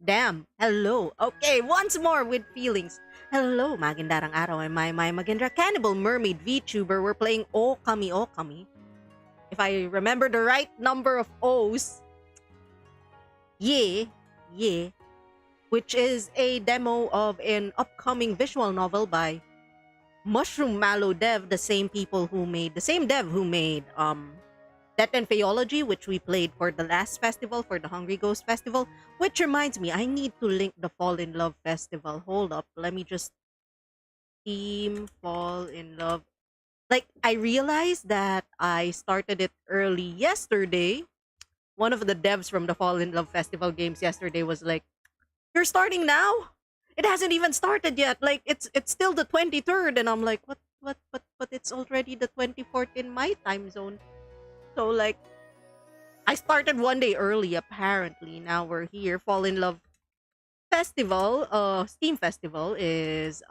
Damn. Hello. Okay, once more with feelings. Hello, magindarang araw. I'm my Magindra Cannibal Mermaid VTuber. We're playing Okami Okami. If I remember the right number of O's, yeah, yeah, which is a demo of an upcoming visual novel by Mushroom Mallow Dev, the same dev who made Death and Theology, which we played for the last festival, for the Hungry Ghost Festival. Which reminds me, I need to link the Fall in Love Festival. Hold up, let me just Team Fall in Love. Like, I realized that I started it early yesterday. One of the devs from the Fall in Love Festival games yesterday was like, "You're starting now? It hasn't even started yet. Like, it's still the 23rd." And I'm like, but it's already the 24th in my time zone. So like, I started one day early apparently. Now we're here. Fall in Love Festival, Steam Festival is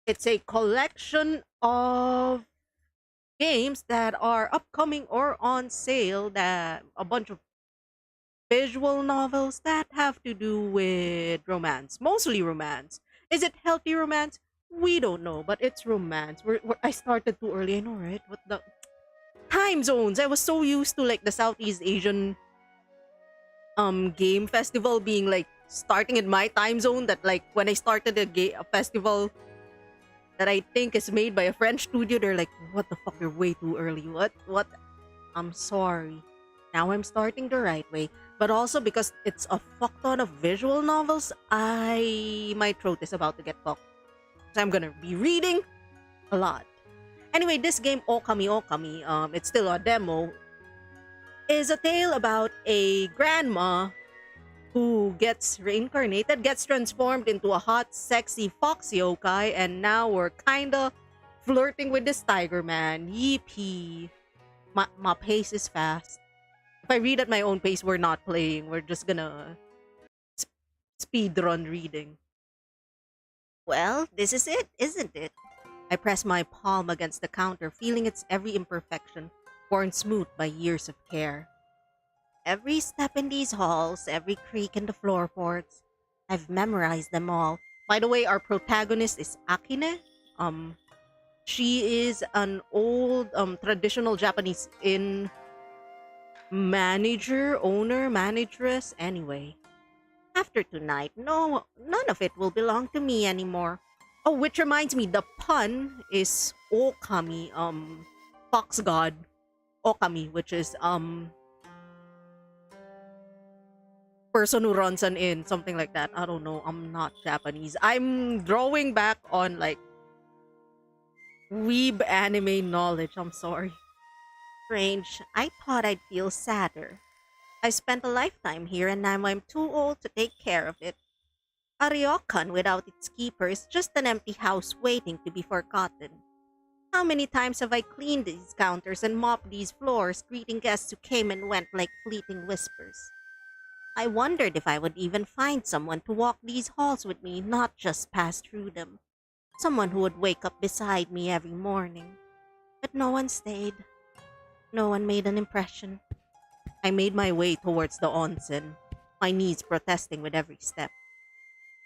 it's a collection of games that are upcoming or on sale, that a bunch of visual novels that have to do with romance, mostly romance. Is it healthy romance? We don't know, but it's romance. I started too early. I know, right? What the time zones? I was so used to like the Southeast Asian game festival being like starting in my time zone, that like when I started a festival that I think is made by a French studio, they're like, "What the fuck? You're way too early. What?" I'm sorry. Now I'm starting the right way. But also because it's a fuck ton of visual novels, my throat is about to get fucked. So I'm gonna be reading a lot. Anyway, this game Okami Okami, it's still a demo, is a tale about a grandma who gets reincarnated, gets transformed into a hot, sexy Foxy yokai, and now we're kinda flirting with this tiger man. Yippee. My pace is fast. If I read at my own pace, we're not playing. We're just gonna sp- speed run reading. Well, this is it, isn't it? I press my palm against the counter, feeling its every imperfection, worn smooth by years of care. Every step in these halls, every creak in the floorboards, I've memorized them all. By the way, our protagonist is Akine. Um, she is an old, traditional Japanese inn manager, owner, manageress, anyway. After tonight, no, none of it will belong to me anymore. Oh, which reminds me, the pun is Okami, fox god Okami, which is person who runs an inn, something like that. I don't know. I'm not Japanese. I'm drawing back on like weeb anime knowledge. I'm sorry. Strange. I thought I'd feel sadder. I spent a lifetime here and now I'm too old to take care of it. A ryokan without its keeper is just an empty house waiting to be forgotten. How many times have I cleaned these counters and mopped these floors, greeting guests who came and went like fleeting whispers? I wondered if I would even find someone to walk these halls with me, not just pass through them. Someone who would wake up beside me every morning. But no one stayed. No one made an impression. I made my way towards the onsen, my knees protesting with every step.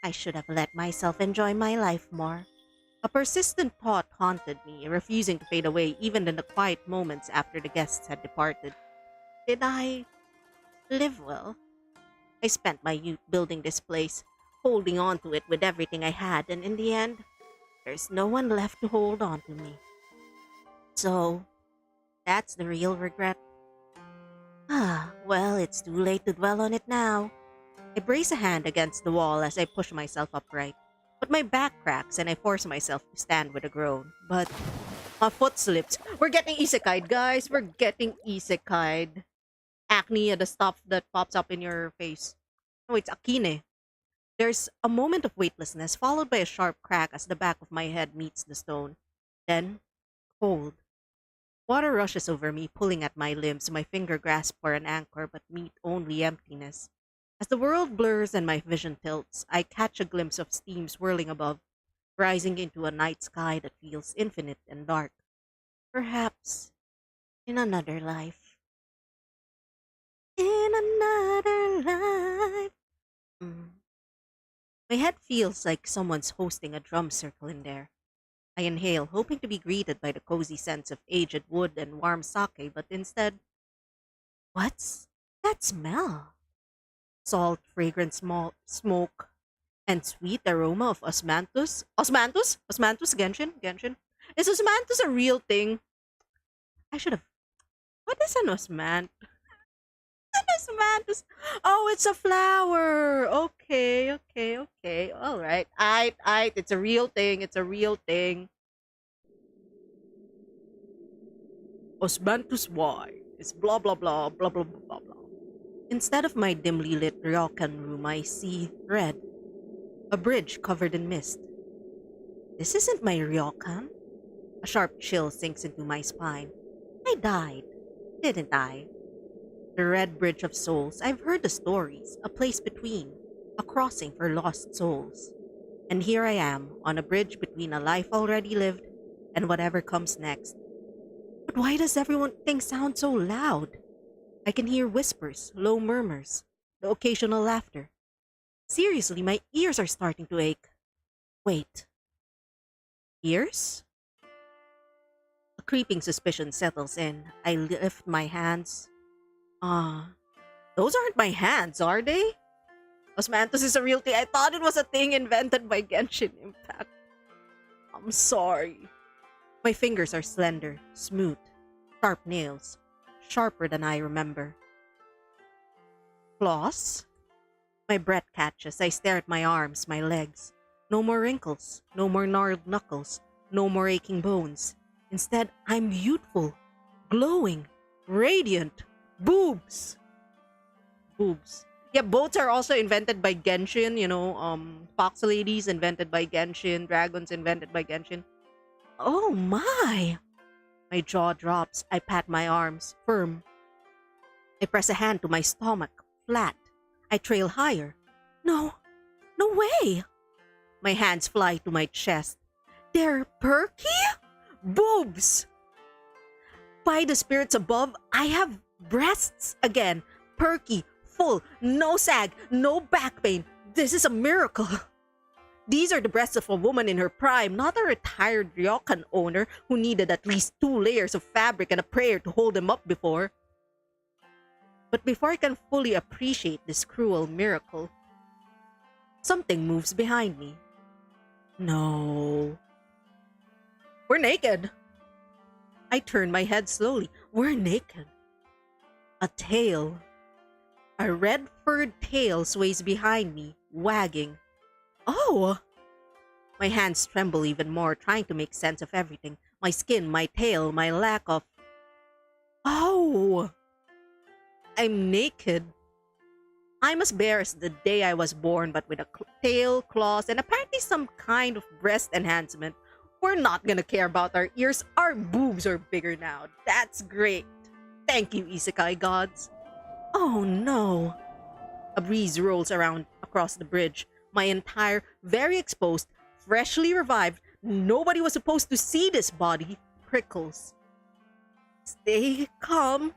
I should have let myself enjoy my life more. A persistent thought haunted me, refusing to fade away even in the quiet moments after the guests had departed. Did I live well? I spent my youth building this place, holding on to it with everything I had, and in the end, there's no one left to hold on to me. So, that's the real regret. Ah, well, it's too late to dwell on it now. I brace a hand against the wall as I push myself upright, but my back cracks and I force myself to stand with a groan. But my foot slips. We're getting isekai'd, guys. We're getting isekai'd. Acne, the stuff that pops up in your face. Oh, it's akine. There's a moment of weightlessness, followed by a sharp crack as the back of my head meets the stone. Then, cold. Water rushes over me, pulling at my limbs. My finger grasps for an anchor, but meet only emptiness. As the world blurs and my vision tilts, I catch a glimpse of steam swirling above, rising into a night sky that feels infinite and dark. Perhaps in another life. In another life. My head feels like someone's hosting a drum circle in there. I inhale, hoping to be greeted by the cozy scents of aged wood and warm sake, but instead, what's that smell? Salt, fragrant smoke, and sweet aroma of osmanthus. Osmanthus? Osmanthus Genshin? Genshin? Is osmanthus a real thing? I should have. What is an osmanthus? An osmanthus? Oh, it's a flower. Okay, okay, okay. All right. It's a real thing. It's a real thing. Osmanthus wine. It's blah blah blah blah blah blah blah blah. Instead of my dimly lit ryokan room, I see red. A bridge covered in mist. This isn't my ryokan. A sharp chill sinks into my spine. I died, didn't I? The Red Bridge of Souls. I've heard the stories. A place between. A crossing for lost souls. And here I am, on a bridge between a life already lived and whatever comes next. But why does everything sound so loud? I can hear whispers, low murmurs, the occasional laughter. Seriously, my ears are starting to ache. Wait. Ears? A creeping suspicion settles in. I lift my hands. Those aren't my hands, are they? Osmanthus is a real thing. I thought it was a thing invented by Genshin Impact. I'm sorry. My fingers are slender, smooth, sharp nails, sharper than I remember. Floss? My breath catches. I stare at my arms, my legs. No more wrinkles, no more gnarled knuckles, no more aching bones. Instead, I'm youthful, glowing, radiant. Boobs! Boobs. Yeah, boats are also invented by Genshin, Fox ladies invented by Genshin, dragons invented by Genshin. Oh my! My jaw drops. I pat my arms, firm. I press a hand to my stomach, flat. I trail higher. No, no way! My hands fly to my chest. They're perky? Boobs! By the spirits above, I have breasts again. Perky, full, no sag, no back pain. This is a miracle. These are the breasts of a woman in her prime, not a retired ryokan owner who needed at least 2 layers of fabric and a prayer to hold them up before. But before I can fully appreciate this cruel miracle, something moves behind me. No. We're naked. I turn my head slowly. We're naked. A tail. A red furred tail sways behind me, wagging. Oh! My hands tremble even more, trying to make sense of everything. My skin, my tail, my lack of... Oh! I'm naked. I'm as bare as the day I was born, but with a tail, claws, and apparently some kind of breast enhancement. We're not gonna care about our ears. Our boobs are bigger now. That's great. Thank you, isekai gods. Oh no. A breeze rolls around across the bridge. My entire, very exposed, freshly revived, nobody was supposed to see this body, prickles. Stay calm.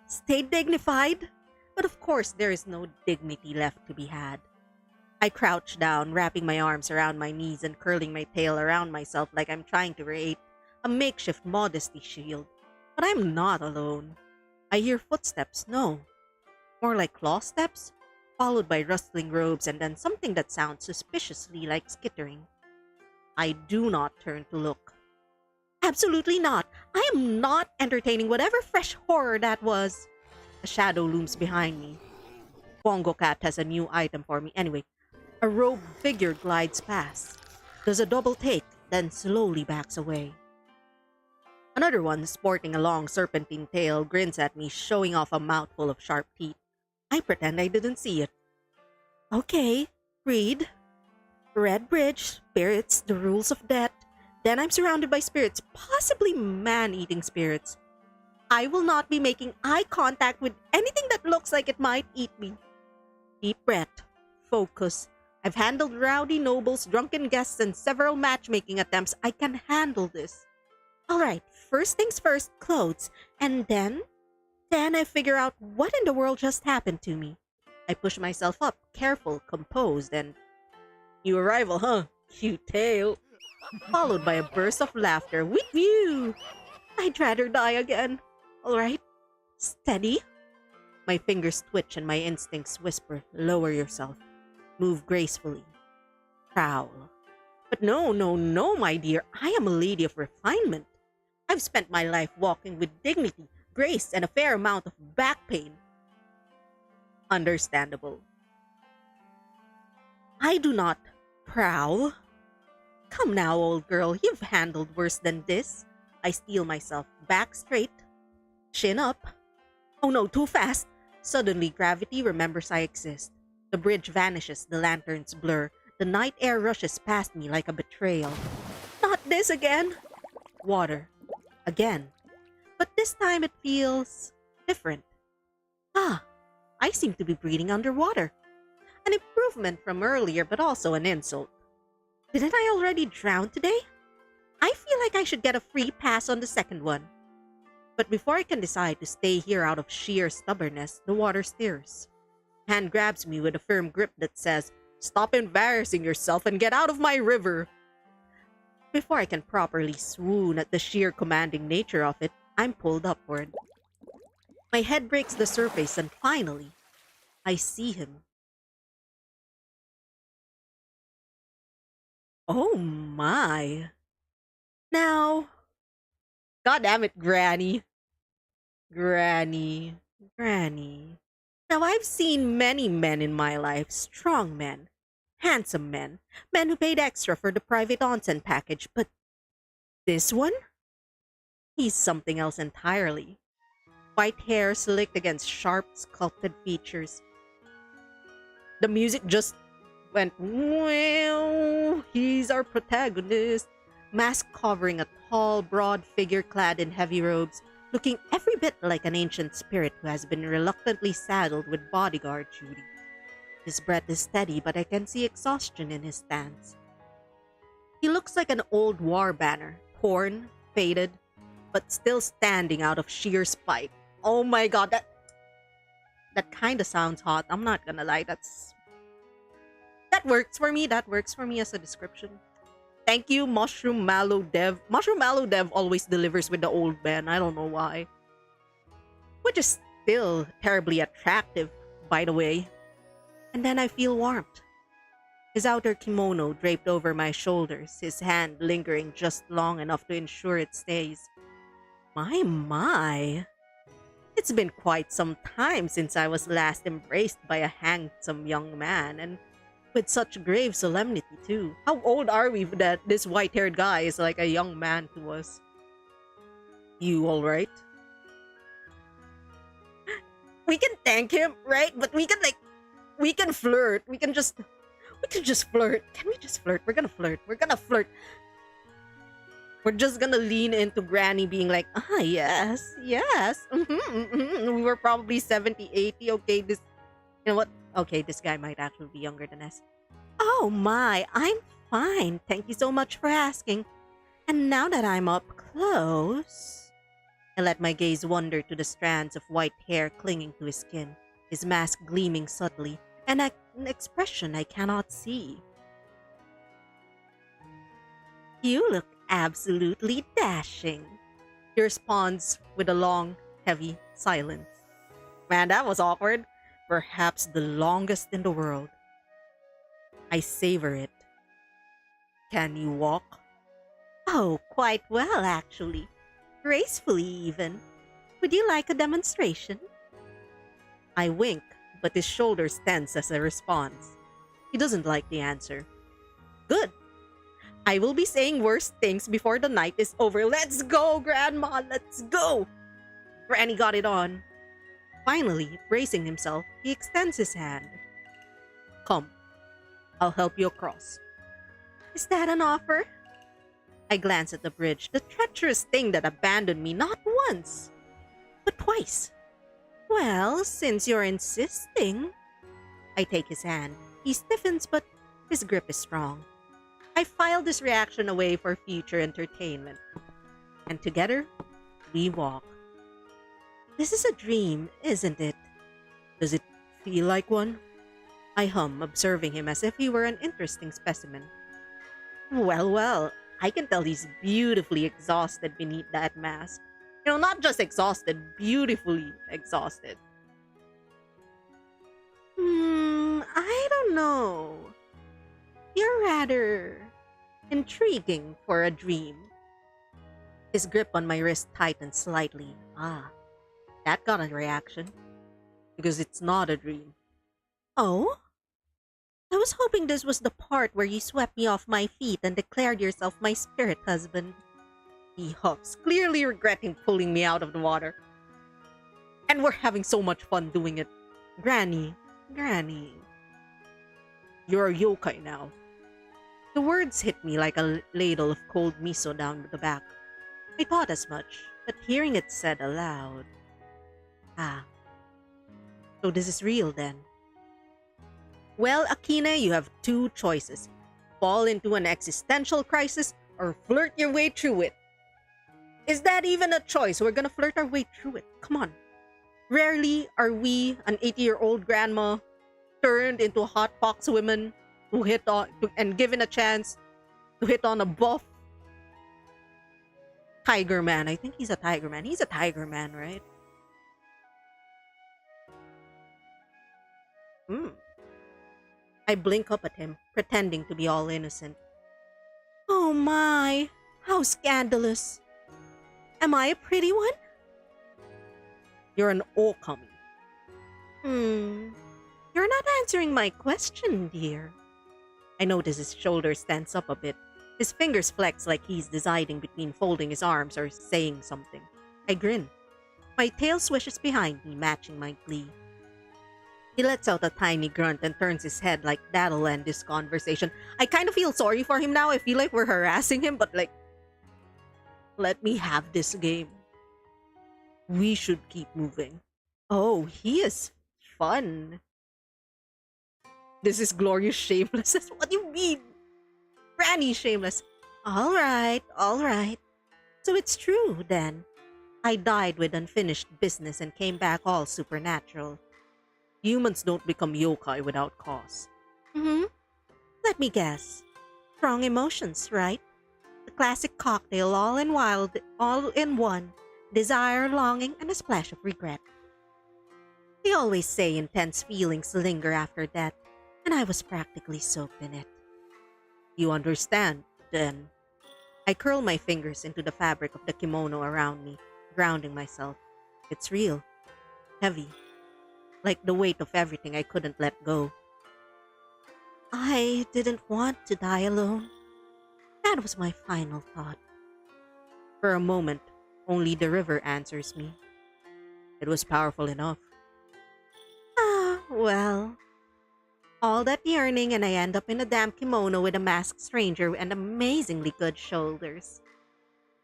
Stay dignified. But of course, there is no dignity left to be had. I crouch down, wrapping my arms around my knees and curling my tail around myself like I'm trying to create a makeshift modesty shield. But I'm not alone. I hear footsteps, no. More like claw steps, followed by rustling robes and then something that sounds suspiciously like skittering. I do not turn to look. Absolutely not. I am not entertaining whatever fresh horror that was. A shadow looms behind me. Bongo Cat has a new item for me. Anyway, a robed figure glides past, does a double take, then slowly backs away. Another one, sporting a long serpentine tail, grins at me, showing off a mouthful of sharp teeth. I pretend I didn't see it. Okay, read. Red Bridge, spirits, the rules of death. Then I'm surrounded by spirits, possibly man-eating spirits. I will not be making eye contact with anything that looks like it might eat me. Deep breath. Focus. I've handled rowdy nobles, drunken guests, and several matchmaking attempts. I can handle this. Alright, first things first, clothes. And then I figure out what in the world just happened to me. I push myself up, careful, composed, and New arrival, huh? Cute tail. Followed by a burst of laughter. With you! I'd rather die again. Alright, steady. My fingers twitch and my instincts whisper, lower yourself. Move gracefully. Prowl. But no, no, no, my dear. I am a lady of refinement. I've spent my life walking with dignity, grace, and a fair amount of back pain. Understandable. I do not prowl. Come now, old girl. You've handled worse than this. I steel myself. Back straight. Chin up. Oh no, too fast. Suddenly, gravity remembers I exist. The bridge vanishes, the lanterns blur. The night air rushes past me like a betrayal. Not this again! Water. Again. But this time it feels different. Ah, I seem to be breathing underwater. An improvement from earlier, but also an insult. Didn't I already drown today? I feel like I should get a free pass on the second one. But before I can decide to stay here out of sheer stubbornness, the water stirs. Hand grabs me with a firm grip that says, "Stop embarrassing yourself and get out of my river." Before I can properly swoon at the sheer commanding nature of it, I'm pulled upward. My head breaks the surface and finally, I see him. Oh my. Now, God damn it, Granny. Granny. Granny. Now, I've seen many men in my life, strong men, handsome men, men who paid extra for the private onsen package, but this one? He's something else entirely. White hair slicked against sharp, sculpted features. The music just went, well, he's our protagonist. Mask covering a tall, broad figure clad in heavy robes, looking every bit like an ancient spirit who has been reluctantly saddled with bodyguard duty. His breath is steady, but I can see exhaustion in his stance. He looks like an old war banner, torn, faded, but still standing out of sheer spite. Oh my god, that kind of sounds hot. I'm not gonna lie, that works for me. That works for me as a description. Thank you, Mushroom Mallow Dev. Mushroom Mallow Dev always delivers with the old man. I don't know why. Which is still terribly attractive, by the way. And then I feel warmth. His outer kimono draped over my shoulders, his hand lingering just long enough to ensure it stays. My. It's been quite some time since I was last embraced by a handsome young man, and with such grave solemnity, too. How old are we that this white-haired guy is like a young man to us? You alright? We can thank him, right? But we can flirt. We can just flirt. Can we just flirt? We're gonna flirt. We're just gonna lean into Granny being like, ah, yes. We were probably 70, 80. Okay, you know what? Okay, this guy might actually be younger than us. Oh my, I'm fine. Thank you so much for asking. And now that I'm up close, I let my gaze wander to the strands of white hair clinging to his skin, his mask gleaming subtly, and an expression I cannot see. You look absolutely dashing, he responds with a long, heavy silence. Man, that was awkward. Perhaps the longest in the world. I savor it. Can you walk? Oh, quite well, actually. Gracefully, even. Would you like a demonstration? I wink, but his shoulders tense as a response. He doesn't like the answer. Good. I will be saying worse things before the night is over. Let's go, Grandma, let's go! Granny got it on. Finally, bracing himself, he extends his hand. Come, I'll help you across. Is that an offer? I glance at the bridge, the treacherous thing that abandoned me not once, but twice. Well, since you're insisting. I take his hand. He stiffens, but his grip is strong. I file this reaction away for future entertainment. And together, we walk. This is a dream, isn't it? Does it feel like one? I hum, observing him as if he were an interesting specimen. Well, well, I can tell he's beautifully exhausted beneath that mask. Not just exhausted, beautifully exhausted. I don't know. You're rather intriguing for a dream. His grip on my wrist tightened slightly. Ah, that got a reaction. Because it's not a dream. Oh? I was hoping this was the part where you swept me off my feet and declared yourself my spirit husband. He huffs, clearly regretting pulling me out of the water. And we're having so much fun doing it. Granny. You're a yokai now. The words hit me like a ladle of cold miso down the back. I thought as much, but hearing it said aloud. Ah. So this is real then. Well, Akina, you have two choices. Fall into an existential crisis or flirt your way through it. Is that even a choice? We're gonna flirt our way through it. Come on. Rarely are we, an 80-year-old grandma, turned into a hot fox woman and given a chance to hit on a buff tiger man. I think he's a tiger man. He's a tiger man, right? I blink up at him, pretending to be all innocent. Oh my, how scandalous. Am I a pretty one? You're an Okami. You're not answering my question, dear. I notice his shoulders tense up a bit. His fingers flex like he's deciding between folding his arms or saying something. I grin. My tail swishes behind me, matching my glee. He lets out a tiny grunt and turns his head like that'll end this conversation. I kind of feel sorry for him now. I feel like we're harassing him, but let me have this game. We should keep moving. Oh, he is fun. This is glorious shamelessness. What do you mean? Granny shameless. All right. So it's true, then. I died with unfinished business and came back all supernatural. Humans don't become yokai without cause. Let me guess. Strong emotions, right? The classic cocktail all in one. Desire, longing, and a splash of regret. They always say intense feelings linger after death, and I was practically soaked in it. You understand, then. I curl my fingers into the fabric of the kimono around me, grounding myself. It's real. Heavy. Like the weight of everything I couldn't let go. I didn't want to die alone. That was my final thought. For a moment, only the river answers me. It was powerful enough. Ah, well. All that yearning and I end up in a damn kimono with a masked stranger and amazingly good shoulders.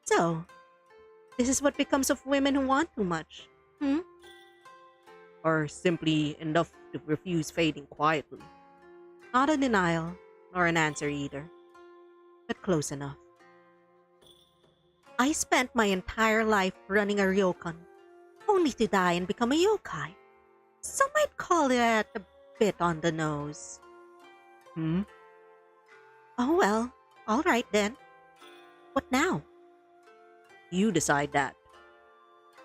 So, this is what becomes of women who want too much. Or simply enough to refuse fading quietly. Not a denial, nor an answer either, but close enough. I spent my entire life running a ryokan, only to die and become a yokai. Some might call it a bit on the nose. Oh well, all right then. What now? You decide that.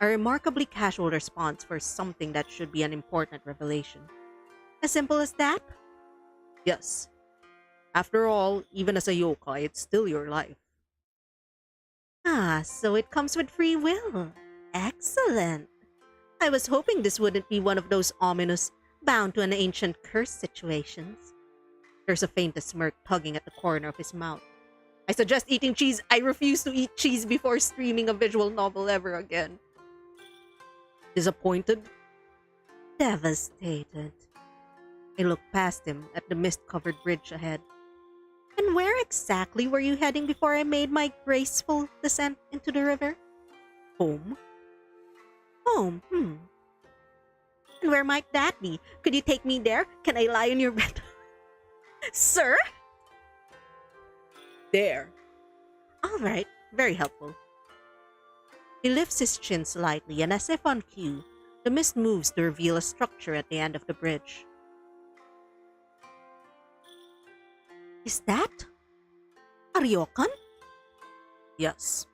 A remarkably casual response for something that should be an important revelation. As simple as that? Yes. After all, even as a yokai, it's still your life. Ah, so it comes with free will. Excellent. I was hoping this wouldn't be one of those ominous, bound to an ancient curse situations. There's a faint smirk tugging at the corner of his mouth. I suggest eating cheese. I refuse to eat cheese before streaming a visual novel ever again. Disappointed? Devastated. I looked past him at the mist-covered bridge ahead. And where exactly were you heading before I made my graceful descent into the river? Home. Home, And where might that be? Could you take me there? Can I lie in your bed? Sir? There. All right, very helpful. He lifts his chin slightly, and as if on cue, the mist moves to reveal a structure at the end of the bridge. Is that a ryokan? Yes,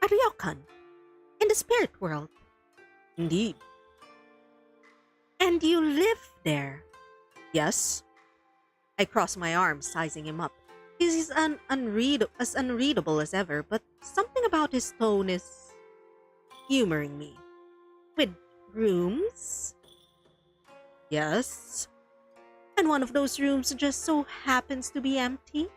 A ryokan in the spirit world. indeed. And you live there. Yes, I cross my arms, sizing him up. He's as unreadable as ever, but something about his tone is humoring me. With rooms? yes. And one of those rooms just so happens to be empty?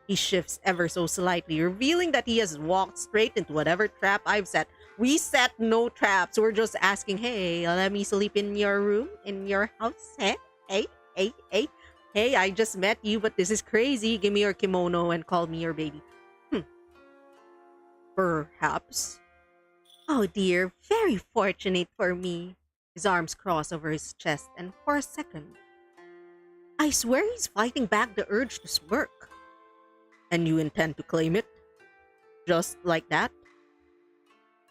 He shifts ever so slightly, revealing that he has walked straight into whatever trap I've set. We set no traps. We're just asking, hey, let me sleep in your room, in your house. Hey, hey, hey, hey. Hey, I just met you, but this is crazy. Give me your kimono and call me your baby. Hmm, perhaps. Oh dear, very fortunate for me. His arms cross over his chest, and for a second, I swear he's fighting back the urge to smirk. And you intend to claim it? Just like that?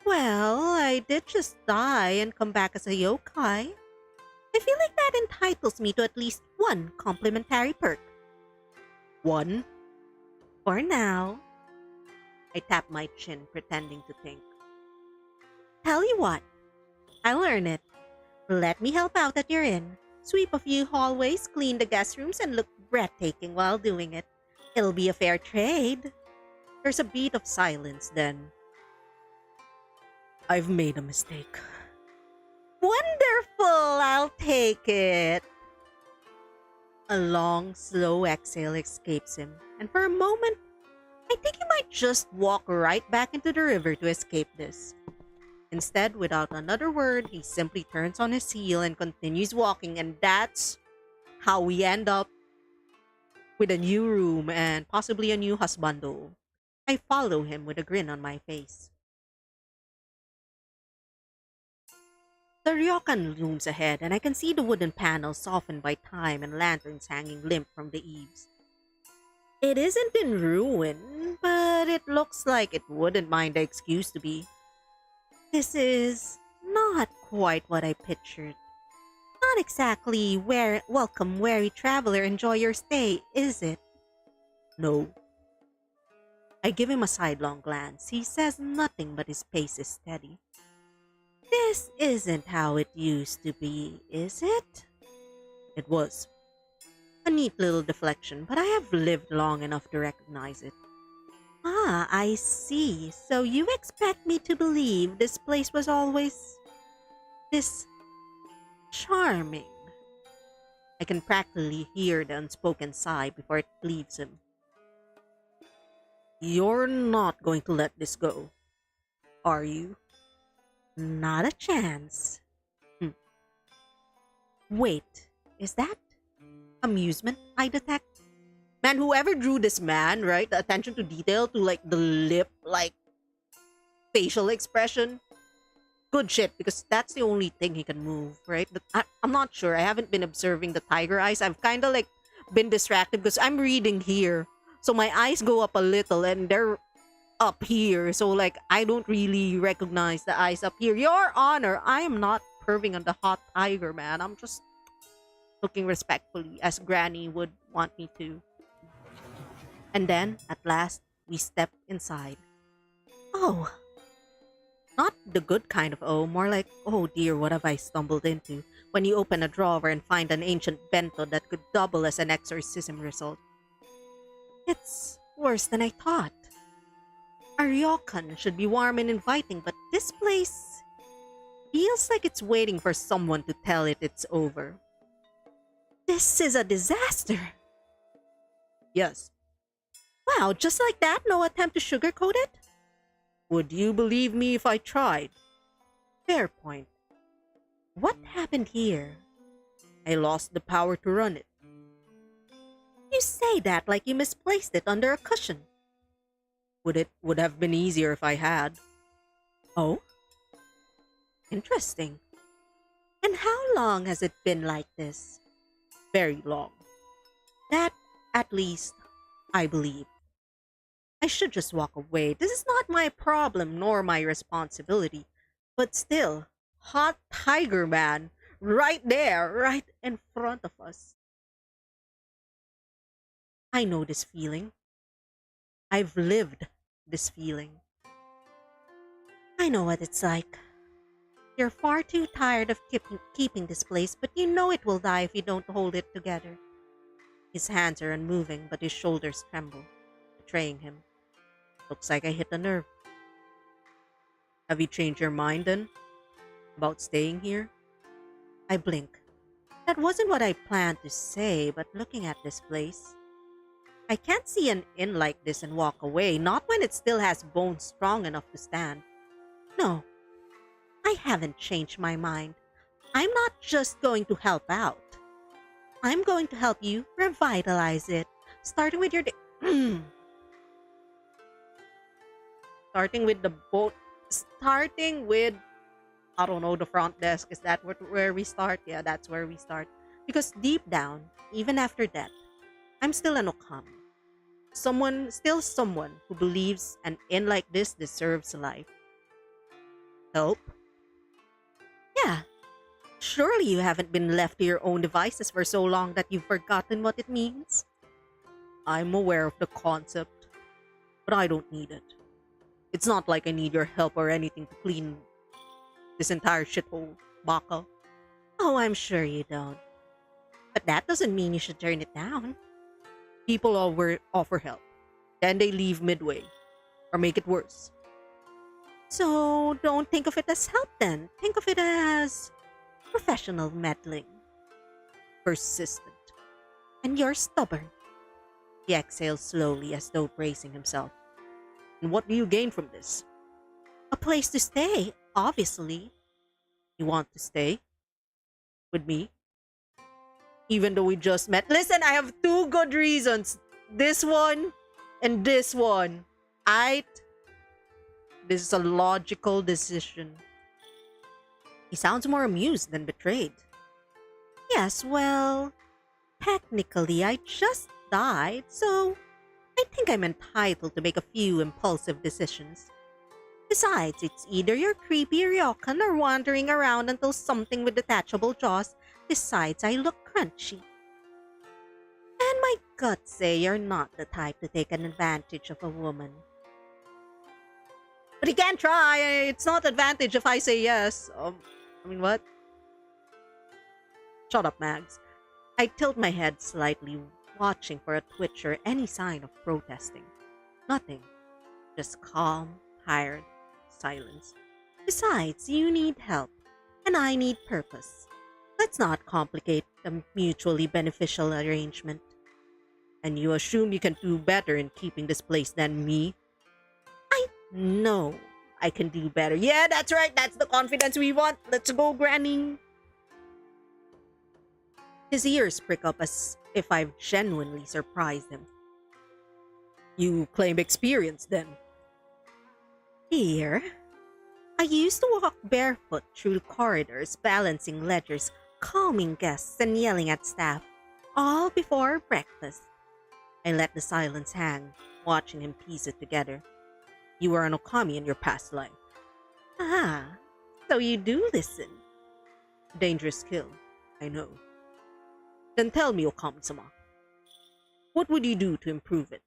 Well, I did just die and come back as a yokai. I feel like that entitles me to at least one complimentary perk. One? For now. I tap my chin, pretending to think. Tell you what, I'll earn it. Let me help out at your inn. Sweep a few hallways, clean the guest rooms, and look breathtaking while doing it. It'll be a fair trade. There's a beat of silence then. I've made a mistake. Wonderful! I'll take it. A long, slow exhale escapes him, and for a moment, I think he might just walk right back into the river to escape this. Instead, without another word, he simply turns on his heel and continues walking, and that's how we end up with a new room and possibly a new husbando. I follow him with a grin on my face. The ryokan looms ahead, and I can see the wooden panels softened by time and lanterns hanging limp from the eaves. It isn't in ruin, but it looks like it wouldn't mind the excuse to be. This is not quite what I pictured. Not exactly where welcome weary traveler, enjoy your stay, is it? No. I give him a sidelong glance. He says nothing, but his pace is steady. This isn't how it used to be, is it? It was. A neat little deflection, but I have lived long enough to recognize it. Ah, I see. So you expect me to believe this place was always this charming. I can practically hear the unspoken sigh before it leaves him. You're not going to let this go, are you? Not a chance. Hmm. Wait, is that amusement I detect? Man, whoever drew this man, right? The attention to detail to like the lip, like facial expression. Good shit, because that's the only thing he can move, right? But I'm not sure. I haven't been observing the tiger eyes. I've kind of like been distracted because I'm reading here. So my eyes go up a little and they're up here. So like I don't really recognize the eyes up here. Your Honor, I am not perving on the hot tiger, man. I'm just looking respectfully as Granny would want me to. And then, at last, we step inside. Oh, Not the good kind of oh, more like, oh dear, what have I stumbled into? When you open a drawer and find an ancient bento that could double as an exorcism result. it's worse than I thought. A ryokan should be warm and inviting, but this place feels like it's waiting for someone to tell it it's over. This is a disaster. Yes. Wow, just like that, no attempt to sugarcoat it? Would you believe me if I tried? Fair point. What happened here? I lost the power to run it. You say that like you misplaced it under a cushion. Would have been easier if I had. Oh? Interesting. And how long has it been like this? Very long. That, at least, I believe. I should just walk away. This is not my problem nor my responsibility. But still, hot tiger man, right there, right in front of us. I know this feeling. I've lived this feeling. I know what it's like. You're far too tired of keeping this place, but you know it will die if you don't hold it together. His hands are unmoving, but his shoulders tremble, betraying him. Looks like I hit a nerve. Have you changed your mind then? About staying here? I blink. That wasn't what I planned to say, but looking at this place, I can't see an inn like this and walk away, not when it still has bones strong enough to stand. No, I haven't changed my mind. I'm not just going to help out. I'm going to help you revitalize it, starting with your starting with the boat, starting with, I don't know, the front desk. Is that where we start? Yeah, that's where we start. Because deep down, even after death, I'm still an Okami. Someone who believes an inn like this deserves life. Help? Yeah, surely you haven't been left to your own devices for so long that you've forgotten what it means. I'm aware of the concept, but I don't need it. It's not like I need your help or anything to clean this entire shithole, Baka. Oh, I'm sure you don't. But that doesn't mean you should turn it down. People offer help, then they leave midway, or make it worse. So don't think of it as help then. Think of it as professional meddling. Persistent. And you're stubborn. He exhales slowly as though bracing himself. And what do you gain from this? A place to stay, obviously. You want to stay? With me? Even though we just met. Listen, I have two good reasons. This one and this one. This is a logical decision. He sounds more amused than betrayed. Yes, well, technically I just died, so I think I'm entitled to make a few impulsive decisions. Besides, it's either you're creepy ryokan or wandering around until something with detachable jaws decides I look crunchy. And my guts say you're not the type to take an advantage of a woman. But he can't try. It's not advantage if I say yes. What? Shut up, Mags. I tilt my head slightly, watching for a twitch or any sign of protesting. Nothing. Just calm, tired silence. Besides, you need help, and I need purpose. Let's not complicate a mutually beneficial arrangement. And you assume you can do better in keeping this place than me? I know I can do better. Yeah, that's right. That's the confidence we want. Let's go, Granny. His ears prick up as if I've genuinely surprised him. You claim experience, then? Here, I used to walk barefoot through corridors, balancing ledgers, calming guests, and yelling at staff, all before breakfast. I let the silence hang, watching him piece it together. You were an Okami in your past life. Ah, so you do listen. Dangerous skill, I know. Then tell me, Okami-sama, what would you do to improve it?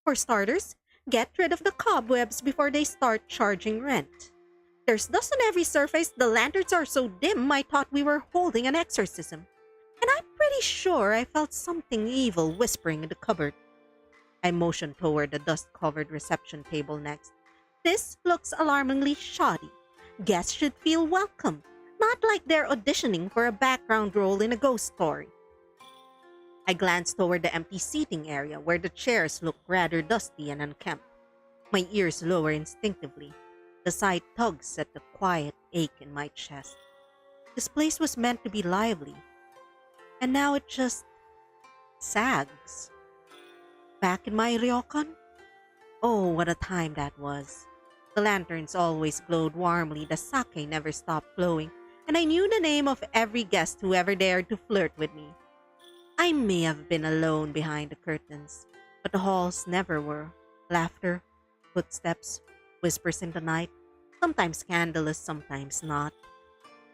For starters, get rid of the cobwebs before they start charging rent. There's dust on every surface, the lanterns are so dim I thought we were holding an exorcism. And I'm pretty sure I felt something evil whispering in the cupboard. I motioned toward the dust-covered reception table next. This looks alarmingly shoddy. Guests should feel welcome, not like they're auditioning for a background role in a ghost story. I glanced toward the empty seating area where the chairs looked rather dusty and unkempt. My ears lower instinctively. The sight tugs at the quiet ache in my chest. This place was meant to be lively, and now it just sags. Back in my ryokan? Oh, what a time that was. The lanterns always glowed warmly, the sake never stopped flowing, and I knew the name of every guest who ever dared to flirt with me. I may have been alone behind the curtains, but the halls never were. Laughter, footsteps, whispers in the night, sometimes scandalous, sometimes not.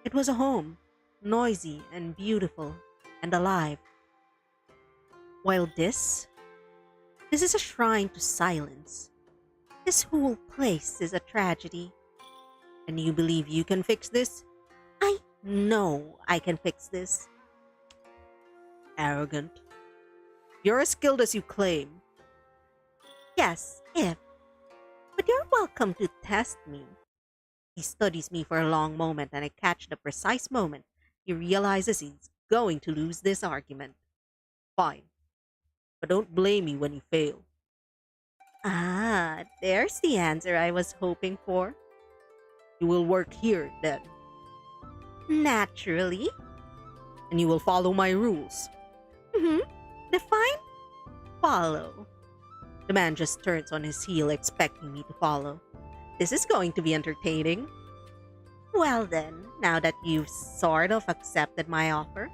It was a home, noisy and beautiful and alive. While this This is a shrine to silence. This whole place is a tragedy. And you believe you can fix this? I know I can fix this. Arrogant. You're as skilled as you claim. Yes, if. But you're welcome to test me. He studies me for a long moment, and I catch the precise moment he realizes he's going to lose this argument. Fine. But don't blame me when you fail. Ah, there's the answer I was hoping for. You will work here, then. Naturally. And you will follow my rules. Define follow. The man just turns on his heel, expecting me to follow. This is going to be entertaining. Well then, now that you've sort of accepted my offer,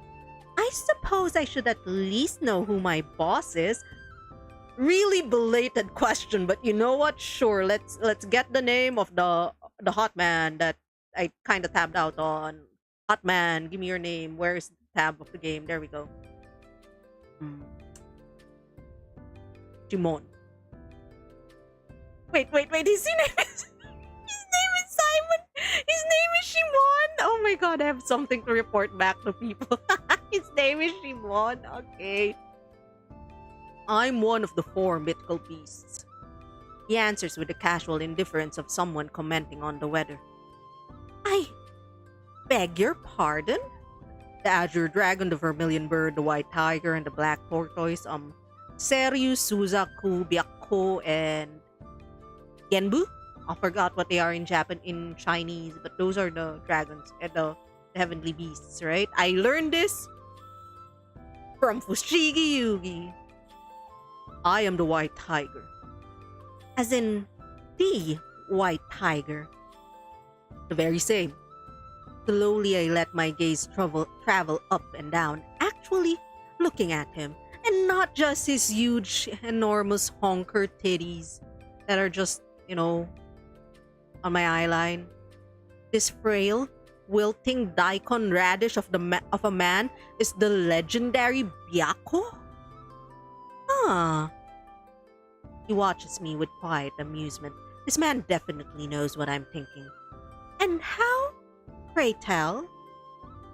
I suppose I should at least know who my boss is. Really belated question, but you know what? Sure, let's get the name of the hot man that I kind of tabbed out on. Hot man, give me your name. Where's the tab of the game? There we go. Jimon. Wait. His name is Simon. His name is Shimon. Oh my god, I have something to report back to people. His name is Shimon. Okay. I'm one of the 4 mythical beasts. He answers with the casual indifference of someone commenting on the weather. I beg your pardon? The azure dragon, the vermilion bird, the white tiger, and the black tortoise, Seryu, Suzaku, Byakko, and Genbu. I forgot what they are in in Chinese, but those are the dragons and the heavenly beasts, right? I learned this from Fushigi Yugi. I am the white tiger. As in, the white tiger. The very same. Slowly I let my gaze travel up and down, actually looking at him. And not just his huge, enormous honker titties that are just, on my eyeline. This frail, wilting daikon radish of a man is the legendary Byakko? He watches me with quiet amusement. This man definitely knows what I'm thinking. And how, pray tell,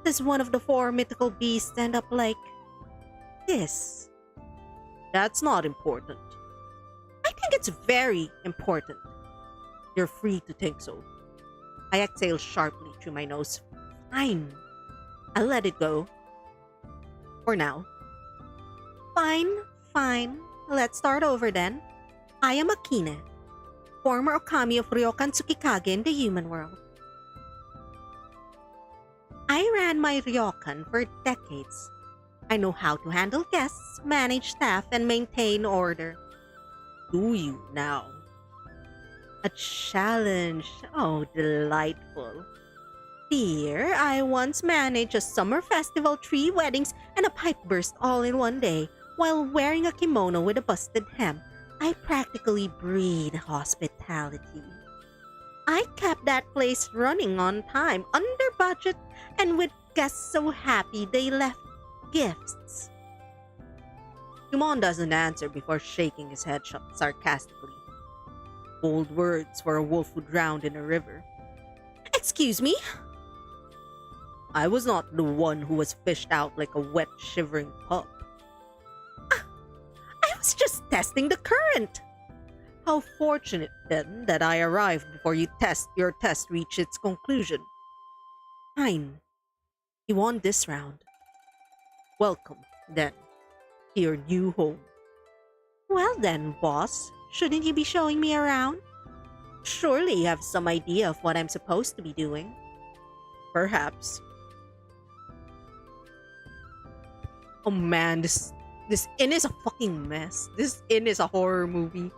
does one of the 4 mythical beasts end up like this? That's not important. I think it's very important. You're free to think so. I exhale sharply through my nose. Fine. I'll let it go. For now. Fine. Let's start over then. I am Akine, former Ookami of Ryokan Tsukikage in the human world. I ran my ryokan for decades. I know how to handle guests, manage staff, and maintain order. Do you now? A challenge. Oh, delightful. Dear, I once managed a summer festival, 3 weddings, and a pipe burst all in one day while wearing a kimono with a busted hem. I practically breathe hospitality. I kept that place running on time, under budget, and with guests so happy they left gifts. Kumon doesn't answer before shaking his head sarcastically. Bold words for a wolf who drowned in a river. Excuse me? I was not the one who was fished out like a wet, shivering pup. I was just testing the current. How fortunate, then, that I arrived before your test reached its conclusion. Fine. You won this round. Welcome, then, to your new home. Well then, boss, shouldn't you be showing me around? Surely you have some idea of what I'm supposed to be doing. Perhaps. Oh man, this inn is a fucking mess. This inn is a horror movie.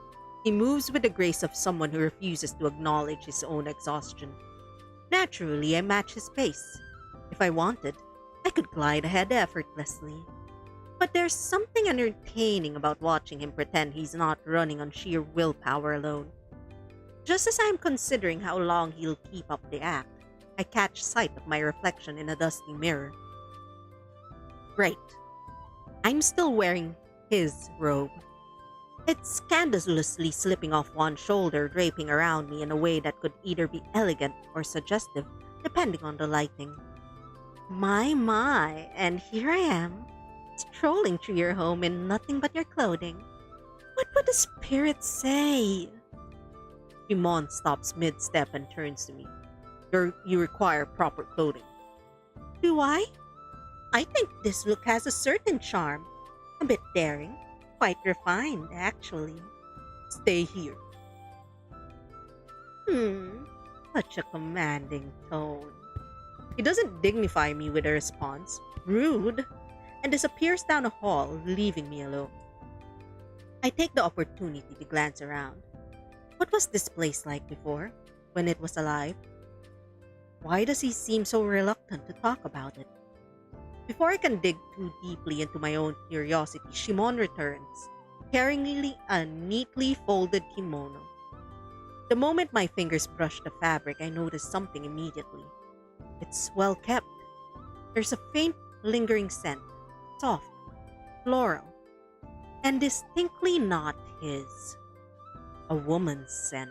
He moves with the grace of someone who refuses to acknowledge his own exhaustion. Naturally, I match his pace. If I wanted, I could glide ahead effortlessly. But there's something entertaining about watching him pretend he's not running on sheer willpower alone. Just as I'm considering how long he'll keep up the act, I catch sight of my reflection in a dusty mirror. Great. I'm still wearing his robe. It's scandalously slipping off one shoulder, draping around me in a way that could either be elegant or suggestive, depending on the lighting. My, and here I am, strolling through your home in nothing but your clothing. What would the spirit say? Shimon stops mid-step and turns to me. You require proper clothing. Do I? I think this look has a certain charm. A bit daring. Quite refined, actually. Stay here. Such a commanding tone. He doesn't dignify me with a response. Rude. And disappears down a hall, leaving me alone. I take the opportunity to glance around. What was this place like before, when it was alive? Why does he seem so reluctant to talk about it? Before I can dig too deeply into my own curiosity, Shimon returns, carrying a neatly folded kimono. The moment my fingers brush the fabric, I notice something immediately. It's well kept. There's a faint, lingering scent, soft, floral, and distinctly not his. A woman's scent.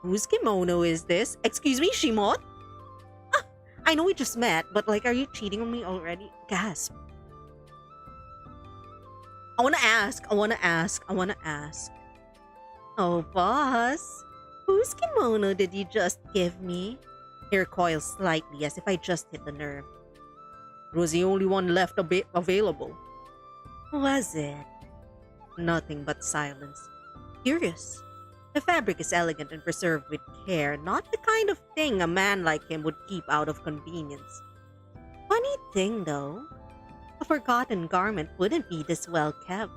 Whose kimono is this? Excuse me, Shimon? I know we just met, but like, are you cheating on me already? Gasp. I wanna ask. Oh, boss. Whose kimono did you just give me? He recoils slightly as if I just hit the nerve. It was the only one left available. Was it? Nothing but silence. Curious. The fabric is elegant and preserved with care, not the kind of thing a man like him would keep out of convenience. Funny thing, though. A forgotten garment wouldn't be this well kept.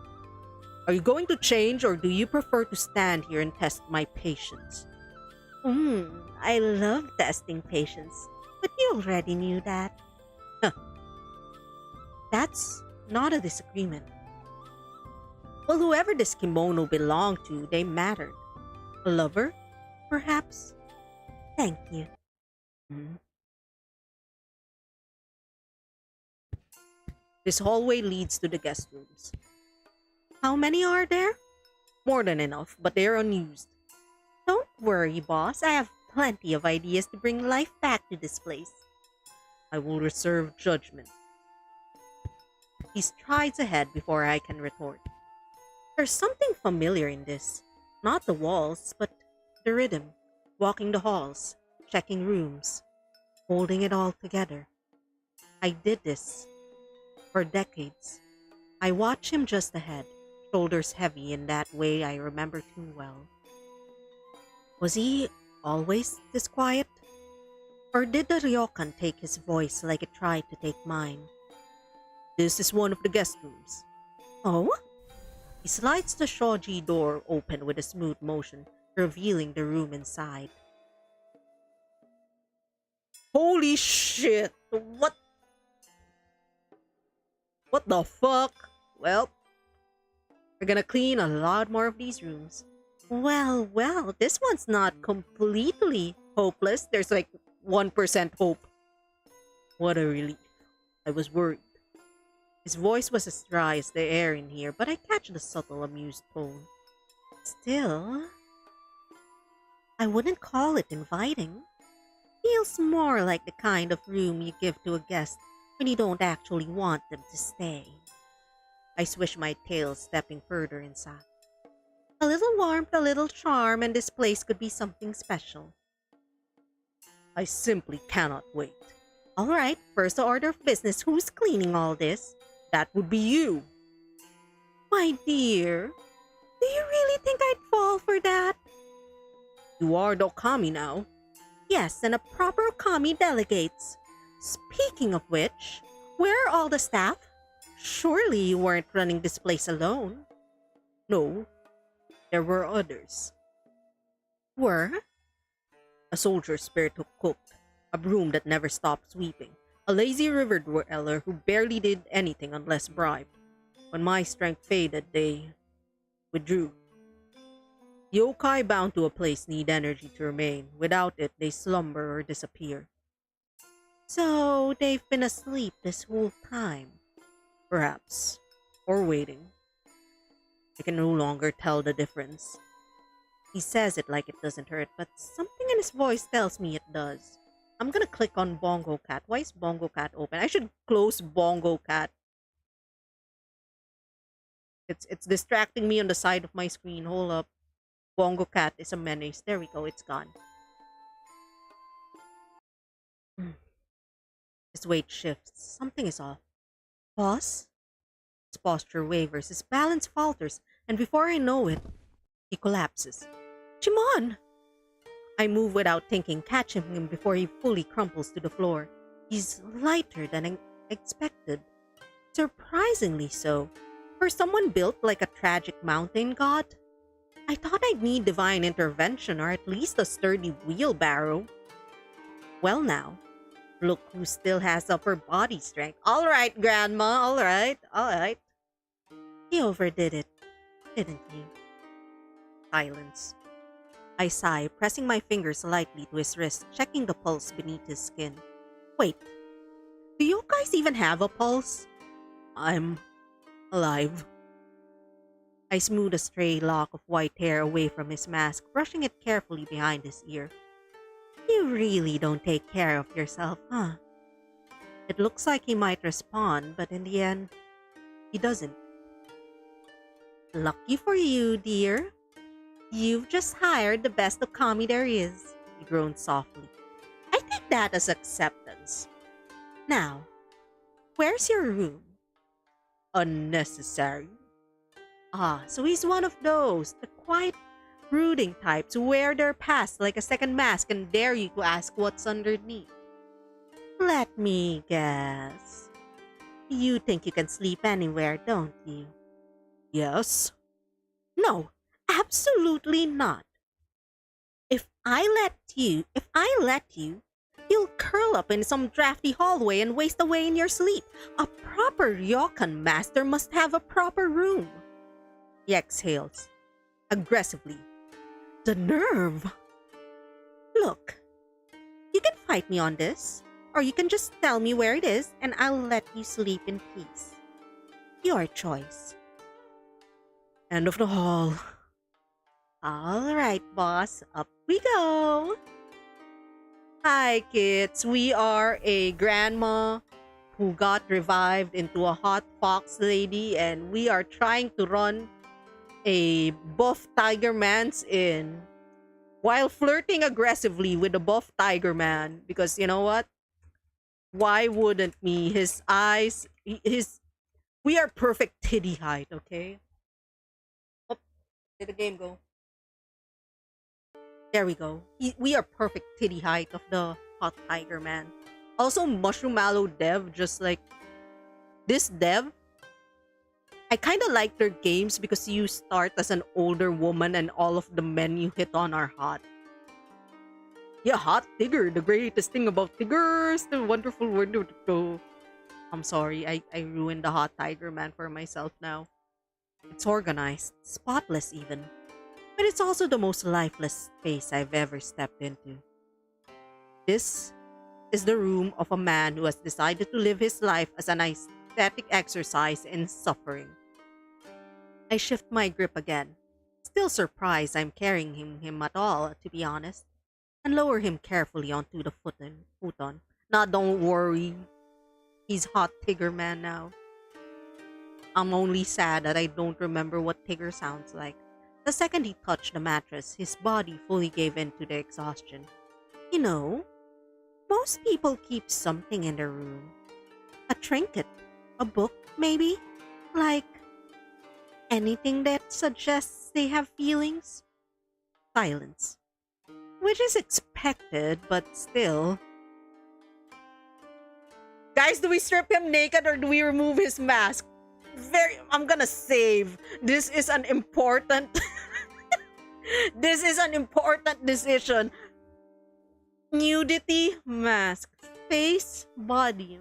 Are you going to change, or do you prefer to stand here and test my patience? I love testing patience, but you already knew that. Huh. That's not a disagreement. Well, whoever this kimono belonged to, they mattered. A lover, perhaps? Thank you. This hallway leads to the guest rooms. How many are there? More than enough, but they're unused. Don't worry, boss. I have plenty of ideas to bring life back to this place. I will reserve judgment. He strides ahead before I can retort. There's something familiar in this. Not the walls, but the rhythm. Walking the halls, checking rooms, holding it all together. I did this for decades. I watch him just ahead, shoulders heavy in that way I remember too well. Was he always this quiet? Or did the ryokan take his voice like it tried to take mine? This is one of the guest rooms. Oh? He slides the shoji door open with a smooth motion, revealing the room inside. Holy shit! What the fuck? Well, we're gonna clean a lot more of these rooms. Well, this one's not completely hopeless. There's like 1% hope. What a relief. I was worried. His voice was as dry as the air in here, but I catch the subtle, amused tone. Still, I wouldn't call it inviting. Feels more like the kind of room you give to a guest when you don't actually want them to stay. I swish my tail, stepping further inside. A little warmth, a little charm, and this place could be something special. I simply cannot wait. All right, first order of business, who's cleaning all this? That would be you. My dear, do you really think I'd fall for that? You are the Okami now. Yes, and a proper Okami delegates. Speaking of which, where are all the staff? Surely you weren't running this place alone. No, there were others. Were? A soldier spirit who cooked, a broom that never stopped sweeping, a lazy river dweller who barely did anything unless bribed. When my strength faded, they withdrew. The yokai bound to a place need energy to remain. Without it, they slumber or disappear. So they've been asleep this whole time. Perhaps. Or waiting. I can no longer tell the difference. He says it like it doesn't hurt, but something in his voice tells me it does. I'm gonna click on Bongo Cat. Why is Bongo Cat open? I should close Bongo Cat. It's distracting me on the side of my screen. Hold up. Bongo Cat is a menace. There we go. It's gone. Hmm. His weight shifts. Something is off. Boss? His posture wavers. His balance falters. And before I know it, he collapses. Chimon! I move without thinking, catching him before he fully crumples to the floor. He's lighter than I expected. Surprisingly so. For someone built like a tragic mountain god? I thought I'd need divine intervention or at least a sturdy wheelbarrow. Well now, look who still has upper body strength. Alright, Grandma, alright. He overdid it, didn't he? Silence. I sigh, pressing my fingers lightly to his wrist, checking the pulse beneath his skin. Wait, do you guys even have a pulse? I'm alive. I smooth a stray lock of white hair away from his mask, brushing it carefully behind his ear. You really don't take care of yourself, huh? It looks like he might respond, but in the end, he doesn't. Lucky for you, dear. You've just hired the best Okami there is, he groaned softly. I take that as acceptance. Now, where's your room? Unnecessary. Ah, so he's one of those, the quiet, brooding types who wear their past like a second mask and dare you to ask what's underneath. Let me guess. You think you can sleep anywhere, don't you? Yes. No, absolutely not. If I let you, you'll curl up in some drafty hallway and waste away in your sleep. A proper ryokan master must have a proper room. He exhales, aggressively. The nerve! Look, you can fight me on this, or you can just tell me where it is and I'll let you sleep in peace. Your choice. End of the hall. Alright, boss, up we go! Hi, kids. We are a grandma who got revived into a hot fox lady, and we are trying to run a buff tiger man's inn while flirting aggressively with the buff tiger man, because you know what? Why wouldn't me? His eyes, we are perfect titty height, okay? Oh, did the game go? There we go. We are perfect titty height of the hot tiger man. Also, Mushroom Mallow dev, just like this dev, I kind of like their games because you start as an older woman and all of the men you hit on are hot. Yeah, hot Tigger. The greatest thing about Tiggers, the wonderful word to go. I'm sorry, I ruined the hot tiger man for myself now. It's organized, spotless even. But it's also the most lifeless space I've ever stepped into. This is the room of a man who has decided to live his life as an aesthetic exercise in suffering. I shift my grip again, still surprised I'm carrying him at all, to be honest, and lower him carefully onto the futon. Nah, don't worry. He's hot Tigger man now. I'm only sad that I don't remember what Tigger sounds like. The second he touched the mattress, his body fully gave in to the exhaustion. You know, most people keep something in their room. A trinket, a book, maybe? Like anything that suggests they have feelings? Silence. Which is expected, but still. Guys, do we strip him naked or do we remove his mask? I'm gonna save. This is an important this is an important decision. Nudity, mask, face, body.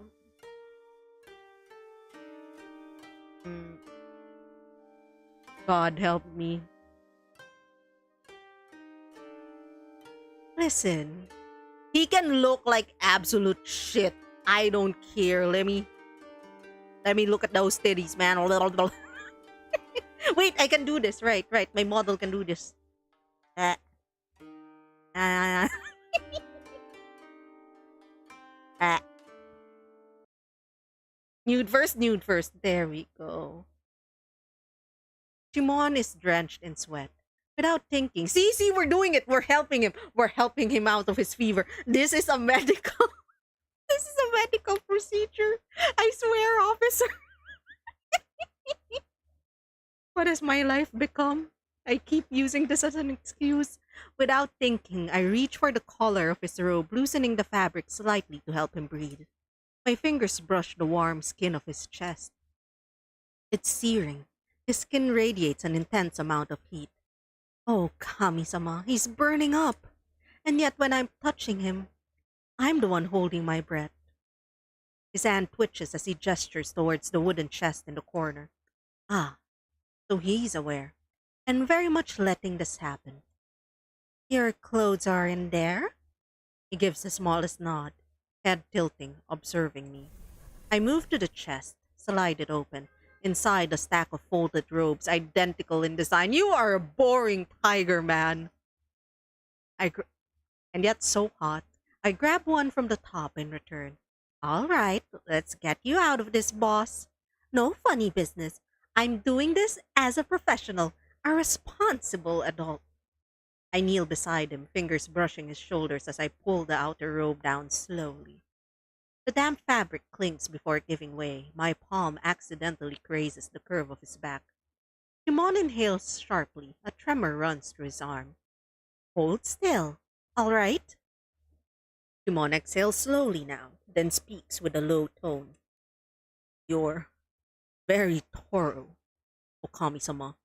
God help me. Listen, he can look like absolute shit. I don't care. Let me look at those titties, man. Wait, I can do this. Right, right. My model can do this. Uh, uh, uh. Nude first, nude first. There we go. Shimon is drenched in sweat. Without thinking, see, we're doing it. We're helping him. We're helping him out of his fever. This is a medical. This is a medical procedure. I swear, officer. What has my life become? I keep using this as an excuse. Without thinking, I reach for the collar of his robe, loosening the fabric slightly to help him breathe. My fingers brush the warm skin of his chest. It's searing. His skin radiates an intense amount of heat. Oh, Kami-sama, he's burning up. And yet when I'm touching him, I'm the one holding my breath. His hand twitches as he gestures towards the wooden chest in the corner. Ah, so he's aware, and very much letting this happen. Your clothes are in there? He gives the smallest nod, head tilting, observing me. I move to the chest, slide it open. Inside a stack of folded robes, identical in design. You are a boring tiger, man. And yet so hot. I grab one from the top in return. All right, let's get you out of this, boss. No funny business. I'm doing this as a professional, a responsible adult. I kneel beside him, fingers brushing his shoulders as I pull the outer robe down slowly. The damp fabric clinks before giving way. My palm accidentally grazes the curve of his back. Shimon inhales sharply. A tremor runs through his arm. Hold still. All right? Shimon exhales slowly now, then speaks with a low tone. You're very thorough, Okami-sama.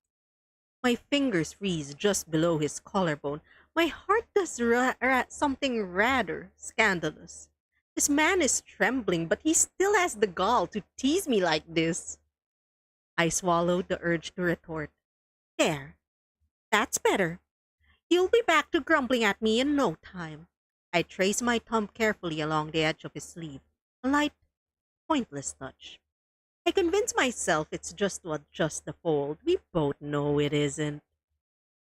My fingers freeze just below his collarbone. My heart does something rather scandalous. This man is trembling, but he still has the gall to tease me like this. I swallowed the urge to retort. There. That's better. You'll be back to grumbling at me in no time. I trace my thumb carefully along the edge of his sleeve. A light, pointless touch. I convince myself it's just to adjust the fold. We both know it isn't.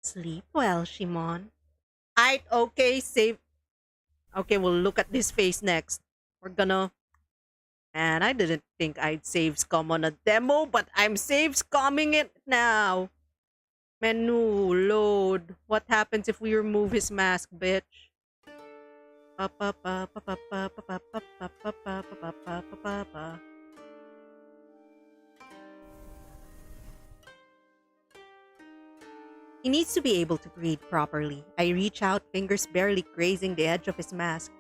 Sleep well, Shimon. Okay, save. Okay, we'll look at this face next. We're gonna... And I didn't think I'd save scum on a demo, but I'm save scumming it now. Menu, load. What happens if we remove his mask, bitch? He needs to be able to breathe properly. I reach out, fingers barely grazing the edge of his mask.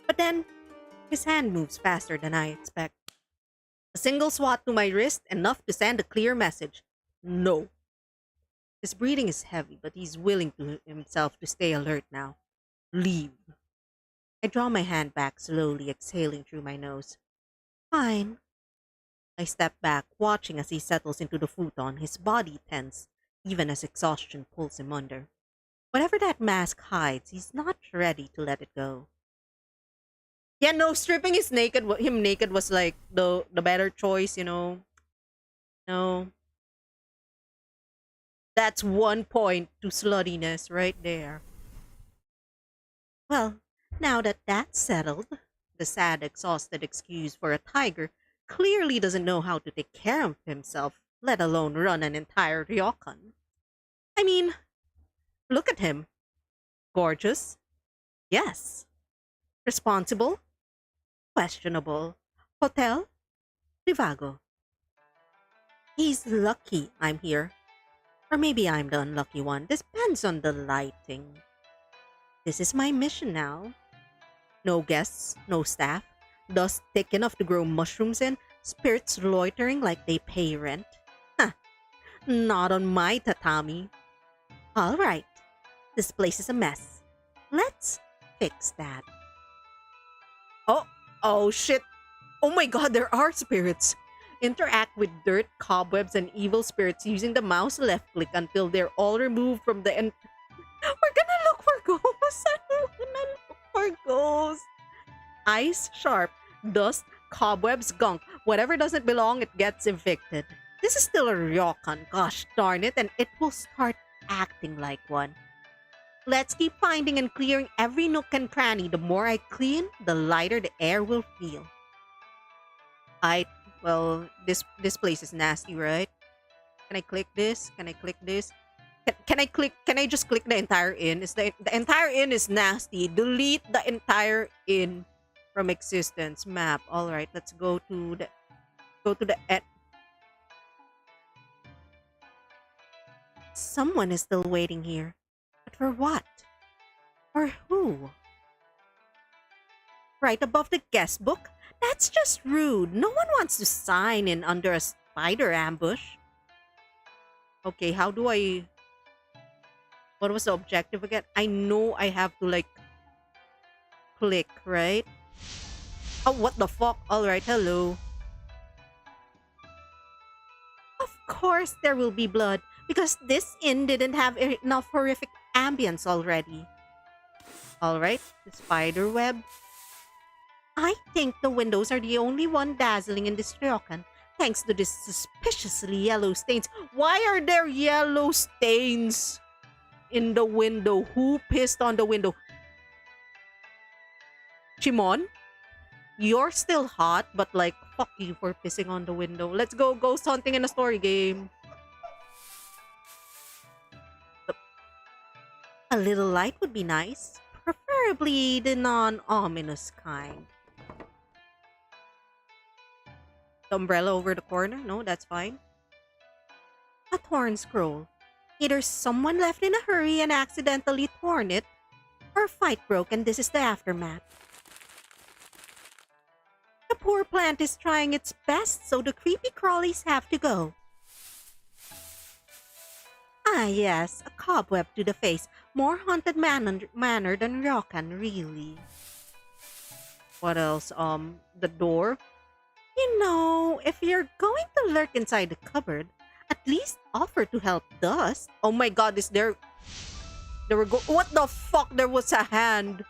But then, his hand moves faster than I expect. A single swat to my wrist, enough to send a clear message. No. His breathing is heavy, but he's willing to himself to stay alert now. Leave. I draw my hand back slowly, exhaling through my nose. Fine. I step back, watching as he settles into the futon, his body tense, even as exhaustion pulls him under. Whatever that mask hides, he's not ready to let it go. Yeah, no, stripping him naked was like the better choice, you know. No. That's 1 point to sluttiness right there. Well, now that that's settled, the sad, exhausted excuse for a tiger clearly doesn't know how to take care of himself, let alone run an entire ryokan. I mean, look at him. Gorgeous? Yes. Responsible? Questionable. Hotel? Trivago. He's lucky I'm here. Or maybe I'm the unlucky one. Depends on the lighting. This is my mission now. No guests, no staff, dust thick enough to grow mushrooms in, spirits loitering like they pay rent. Huh, not on my tatami. All right, this place is a mess. Let's fix that. Oh shit. Oh my god, there are spirits. Interact with dirt, cobwebs, and evil spirits using the mouse left click until they're all removed from the We're gonna look for ghosts. We're gonna look for ghosts. Ice, sharp, dust, cobwebs, gunk. Whatever doesn't belong, it gets evicted. This is still a ryokan, gosh darn it, and it will start acting like one. Let's keep finding and clearing every nook and cranny. The more I clean, the lighter the air will feel. I well, this place is nasty, right? Can I click this? Can I click this? Can I just click the entire inn? Is the entire inn is nasty. Delete the entire inn from existence. Map. Alright, let's go to the end. Someone is still waiting here. But for what? Or who? Right above the guest book? That's just rude. No one wants to sign in under a spider ambush. Okay, how do I... What was the objective again? I know I have to like click, right? Oh, what the fuck? Alright, hello. Of course there will be blood, because this inn didn't have enough horrific ambience already. Alright, the spider web. I think the windows are the only one dazzling in this ryokan, thanks to these suspiciously yellow stains. Why are there yellow stains in the window? Who pissed on the window? Shimon? You're still hot, but like, fuck you for pissing on the window. Let's go ghost hunting in a story game. A little light would be nice. Preferably the non-ominous kind. The umbrella over the corner? No, that's fine. A torn scroll. Either someone left in a hurry and accidentally torn it, or a fight broke and this is the aftermath. The poor plant is trying its best, so the creepy crawlies have to go. Ah yes, a cobweb to the face. More haunted manner than ryokan, really. What else? The door? You know, if you're going to lurk inside the cupboard, at least offer to help dust. Oh my god, is there... What the fuck? There was a hand.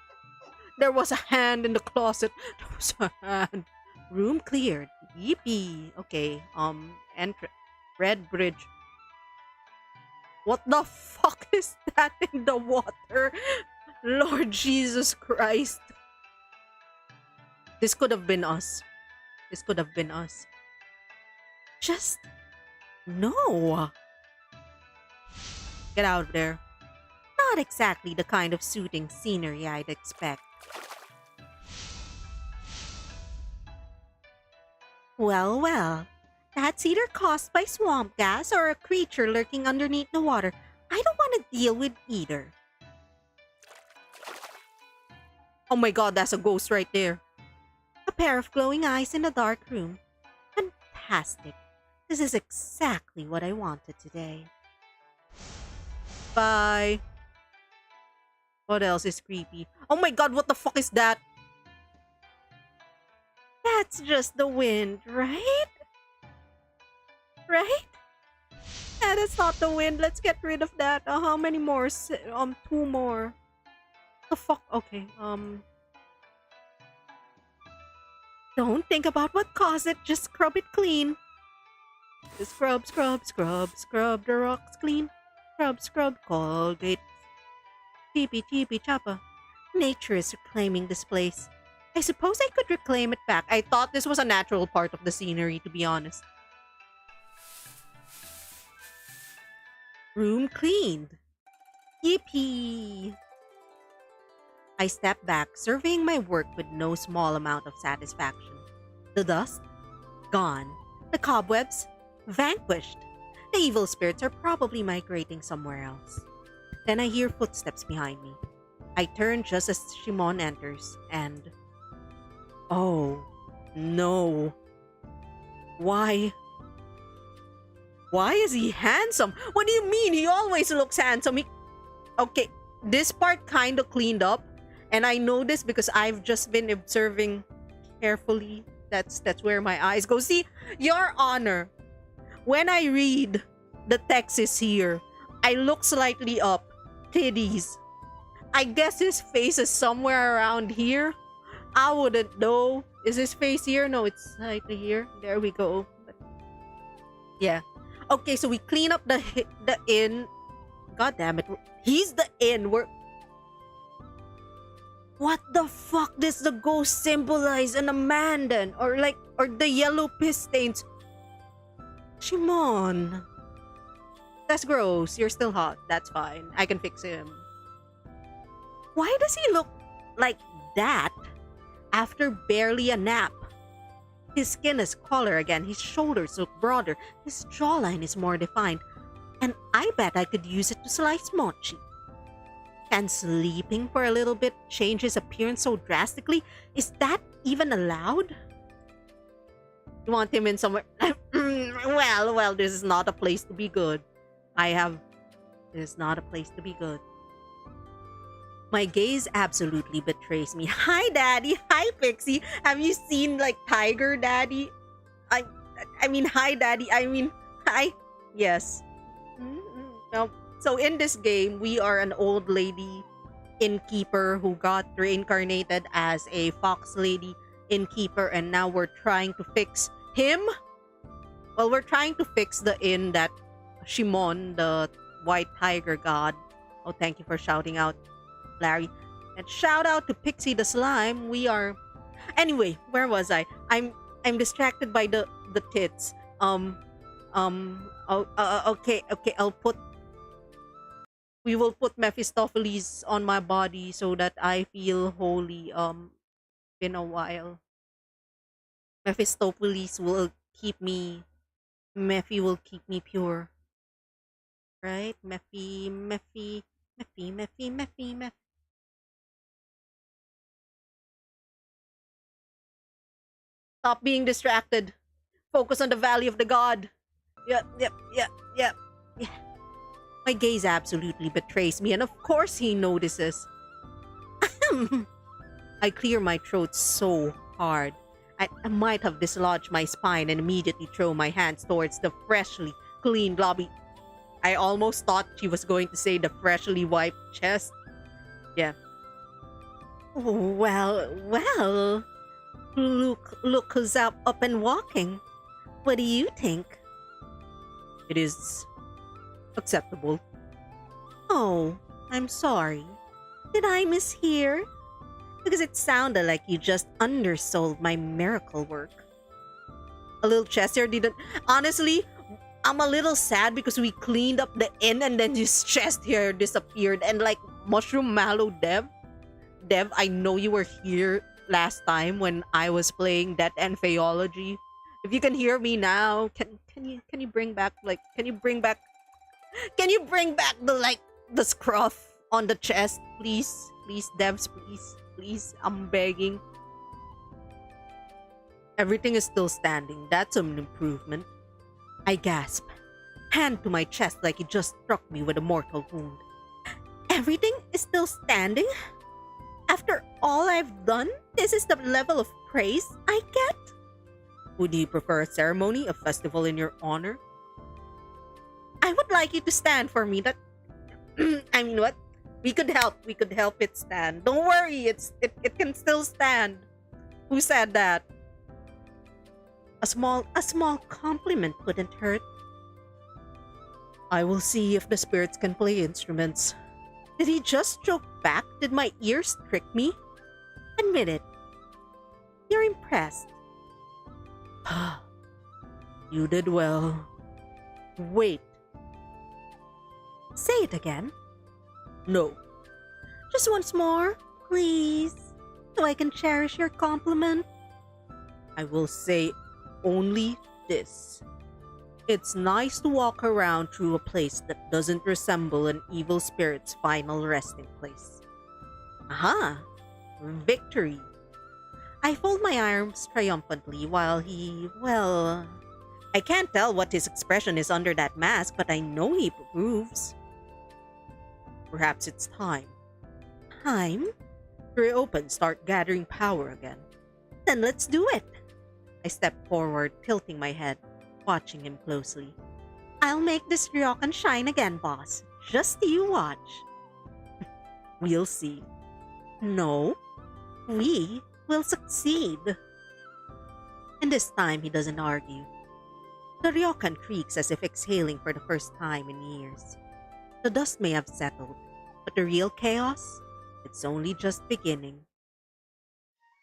There was a hand in the closet. There was a hand. Room cleared. Yippee. Okay, Red bridge. What the fuck is that in the water? Lord Jesus Christ. This could have been us. This could have been us. Just... no. Get out of there. Not exactly the kind of soothing scenery I'd expect. Well, well. That's either caused by swamp gas or a creature lurking underneath the water. I don't want to deal with either. Oh my god, that's a ghost right there. A pair of glowing eyes in a dark room. Fantastic. This is exactly what I wanted today. Bye. What else is creepy? Oh my god, what the fuck is that? That's just the wind, right? Right? Yeah, that's not the wind. Let's get rid of that. How many more? Two more. The fuck? Okay, don't think about what caused it. Just scrub it clean. Just scrub, scrub, scrub, scrub the rocks clean. Scrub, scrub, Colgate. Chippy, chippy, choppa. Nature is reclaiming this place. I suppose I could reclaim it back. I thought this was a natural part of the scenery, to be honest. Room cleaned. Yippee! I stepped back, surveying my work with no small amount of satisfaction. The dust? Gone. The cobwebs? Vanquished. The evil spirits are probably migrating somewhere else. Then I hear footsteps behind me. I turn just as Shimon enters, and... oh, no. Why? Why is he handsome? What do you mean? He always looks handsome. Okay, this part kind of cleaned up. And I know this because I've just been observing carefully. That's where my eyes go. See, Your Honor, when I read the text is here, I look slightly up. Titties. I guess his face is somewhere around here. I wouldn't know. Is his face here? No, it's slightly here. There we go. Yeah. Okay, so we clean up the inn. God damn it. He's the inn. What the fuck does the ghost symbolize in a man then? Or the yellow piss stains. Shimon. That's gross. You're still hot. That's fine. I can fix him. Why does he look like that after barely a nap? His skin is color again. His shoulders look broader. His jawline is more defined. And I bet I could use it to slice mochi. Can sleeping for a little bit change his appearance so drastically? Is that even allowed? You want him in somewhere? well, this is not a place to be good. This is not a place to be good. My gaze absolutely betrays me. Hi, Daddy. Hi, Pixie. Have you seen, like, Tiger Daddy? I mean, hi, Daddy. I mean, hi. Yes. No. So in this game, we are an old lady innkeeper who got reincarnated as a fox lady innkeeper, and now we're trying to fix him. Well, we're trying to fix the inn that Shimon, the white tiger god. Oh, thank you for shouting out, Larry. And shout out to Pixie the slime. We are anyway, where was I? I'm distracted by the tits. Okay, we will put Mephistopheles on my body so that I feel holy. Been a while. Mephistopheles will keep me. Mephi will keep me pure. Right? Mephi. Stop being distracted. Focus on the valley of the god. Yep. My gaze absolutely betrays me, and of course he notices. I clear my throat so hard. I might have dislodged my spine and immediately throw my hands towards the freshly cleaned lobby. I almost thought she was going to say the freshly wiped chest. Yeah. Well. Look who's up and walking. What do you think? It is acceptable. Oh, I'm sorry. Did I mishear? Because it sounded like you just undersold my miracle work. A little chest hair didn't. Honestly, I'm a little sad because we cleaned up the inn and then his chest hair disappeared. And like Mushroom Mallow Dev, I know you were here last time when I was playing Death and Theology. If you can hear me now, can you bring back the scruff on the chest, please, Devs, please, I'm begging. Everything is still standing. That's an improvement. I gasp, hand to my chest like it just struck me with a mortal wound. Everything is still standing? After all I've done, this is the level of praise I get? Would you prefer a ceremony, a festival in your honor? I would like you to stand for me. That I mean, what? We could help it stand. Don't worry, it can still stand. Who said that? A small compliment wouldn't hurt. I will see if the spirits can play instruments. Did he just joke back? Did my ears trick me? Admit it. You're impressed. You did well. Wait. Say it again. No. Just once more, please, so I can cherish your compliment. I will say only this. It's nice to walk around through a place that doesn't resemble an evil spirit's final resting place. Aha! Victory! I fold my arms triumphantly while I can't tell what his expression is under that mask, but I know he approves. Perhaps it's time. Time? To reopen, start gathering power again. Then let's do it. I step forward, tilting my head, watching him closely. I'll make this ryokan shine again, boss. Just you watch. We'll see. No, we will succeed. And this time he doesn't argue. The ryokan creaks as if exhaling for the first time in years. The dust may have settled, but the real chaos? It's only just beginning.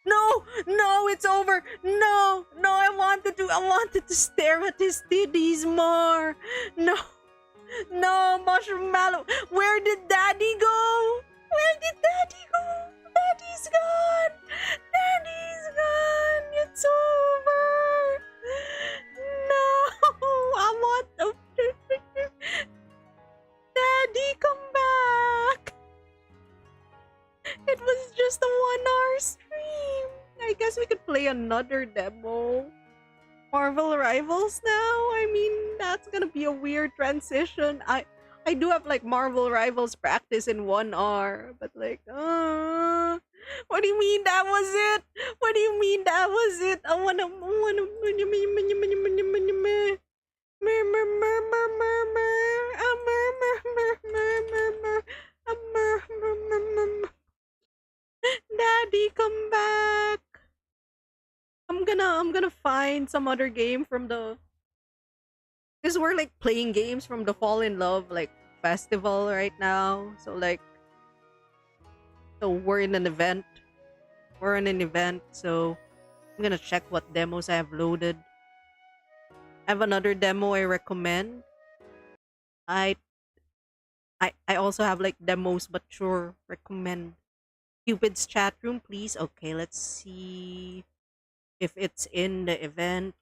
No! No, it's over! No! No, I wanted to stare at his titties more! No! No, Mushroom Mallow! Where did Daddy go? Where did Daddy go? Daddy's gone! Daddy's gone! It's over! No! I want the... Daddy, come back! It was just a 1 hour stream. I guess we could play another demo. Marvel Rivals now? I mean, that's gonna be a weird transition. I do have like Marvel Rivals practice in 1 hour, but like, what do you mean that was it? What do you mean that was it? I wanna Daddy, come back. I'm gonna find some other game from the, because we're like playing games from the Fall in Love like festival right now. So we're in an event. We're in an event, so I'm gonna check what demos I have loaded. I have another demo I recommend. I I also have like demos, but sure, recommend. Cupid's chat room, please. Okay, let's see if it's in the event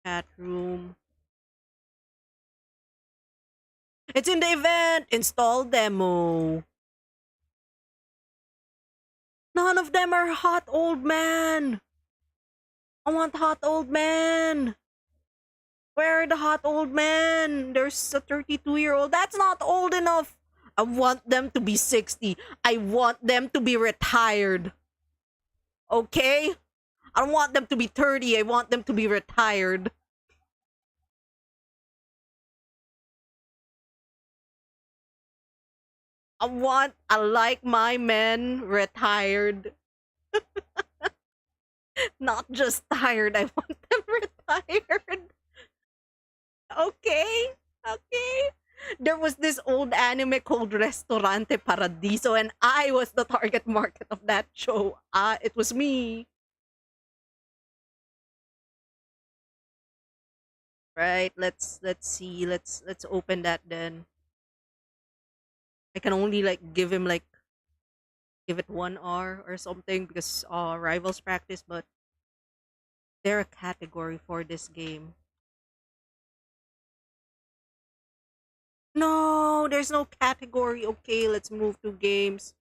chat room. It's in the event. Install demo. None of them are hot old man. I want hot old man. Where are the hot old men? There's a 32-year-old. That's not old enough. I want them to be 60. I want them to be retired. Okay? I don't want them to be 30. I want them to be retired. I like my men retired. Not just tired. I want them retired. Okay? Okay? There was this old anime called Restaurante Paradiso, and I was the target market of that show. It was me. Right, let's see. Let's open that then. I can only like give it 1 hour or something because rivals practice, but they're a category for this game. No, there's no category. Okay, let's move to games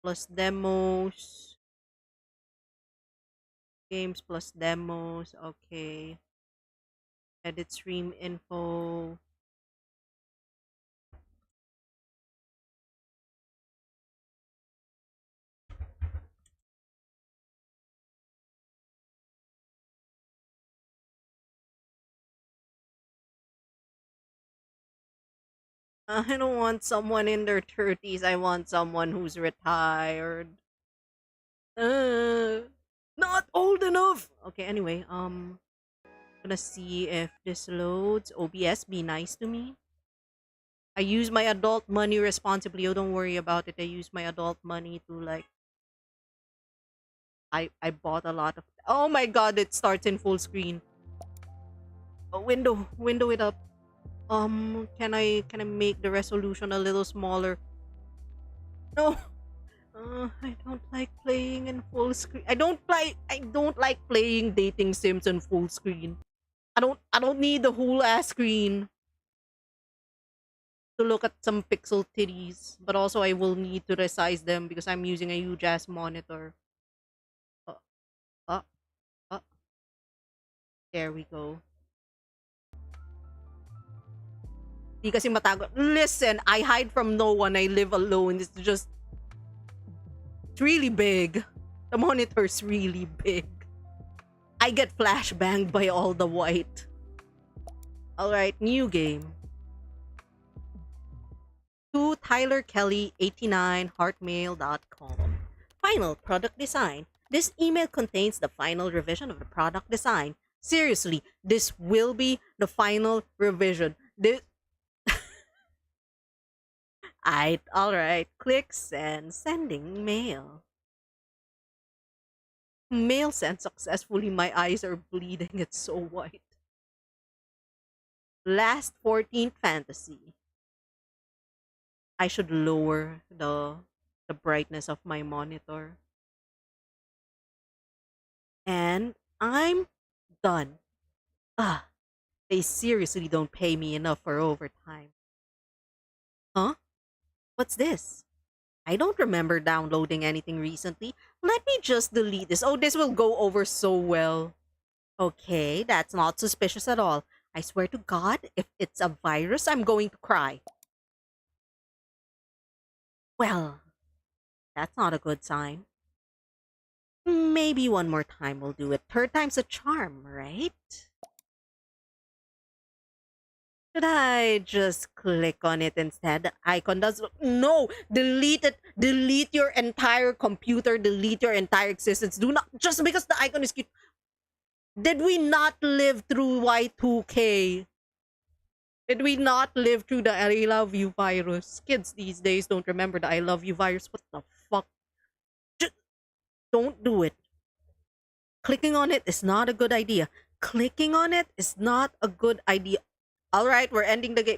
plus demos. Games plus demos. Okay. Edit stream info. I don't want someone in their 30s. I want someone who's retired. Not old enough. Okay, anyway, gonna see if this loads. OBS, be nice to me. I use my adult money responsibly. Oh, don't worry about it. I use my adult money to like. I bought a lot of. Oh my god! It starts in full screen. Oh, window it up. Can I make the resolution a little smaller? No. I don't like playing in full screen. I don't like playing dating sims in full screen. I don't need the whole ass screen to look at some pixel titties, but also I will need to resize them because I'm using a huge ass monitor. Uh, uh, uh. There we go. Di kasi matago. Listen, I hide from no one. I live alone. It's really big. The monitor's really big. I get flashbanged by all the white. Alright, new game. To Tyler Kelly 89 heartmail.com. Final product design. This email contains the final revision of the product design. Seriously, this will be the final revision. This alright. Click send. Sending mail. Mail sent successfully. My eyes are bleeding. It's so white. Last 14th fantasy. I should lower the brightness of my monitor. And I'm done. Ah, they seriously don't pay me enough for overtime. Huh? What's this? I don't remember downloading anything recently. Let me just delete this. Oh, this will go over so well. Okay, that's not suspicious at all. I swear to God, if it's a virus, I'm going to cry. Well, that's not a good sign. Maybe one more time will do it. Third time's a charm, right? Should I just click on it instead? The icon does. No! Delete it! Delete your entire computer. Delete your entire existence. Do not. Just because the icon is cute. Did we not live through Y2K? Did we not live through the I love you virus? Kids these days don't remember the I love you virus. What the fuck? Just don't do it. Clicking on it is not a good idea. Clicking on it is not a good idea. Alright, we're ending the game.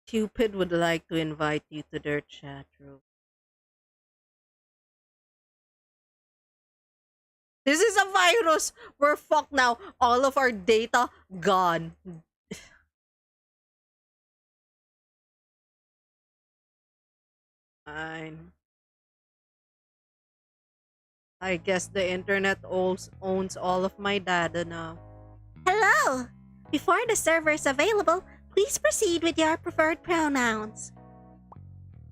Cupid would like to invite you to their chat room. This is a virus. We're fucked now. All of our data gone. Fine. I guess the internet owns all of my data now. Hello! Before the server is available, please proceed with your preferred pronouns.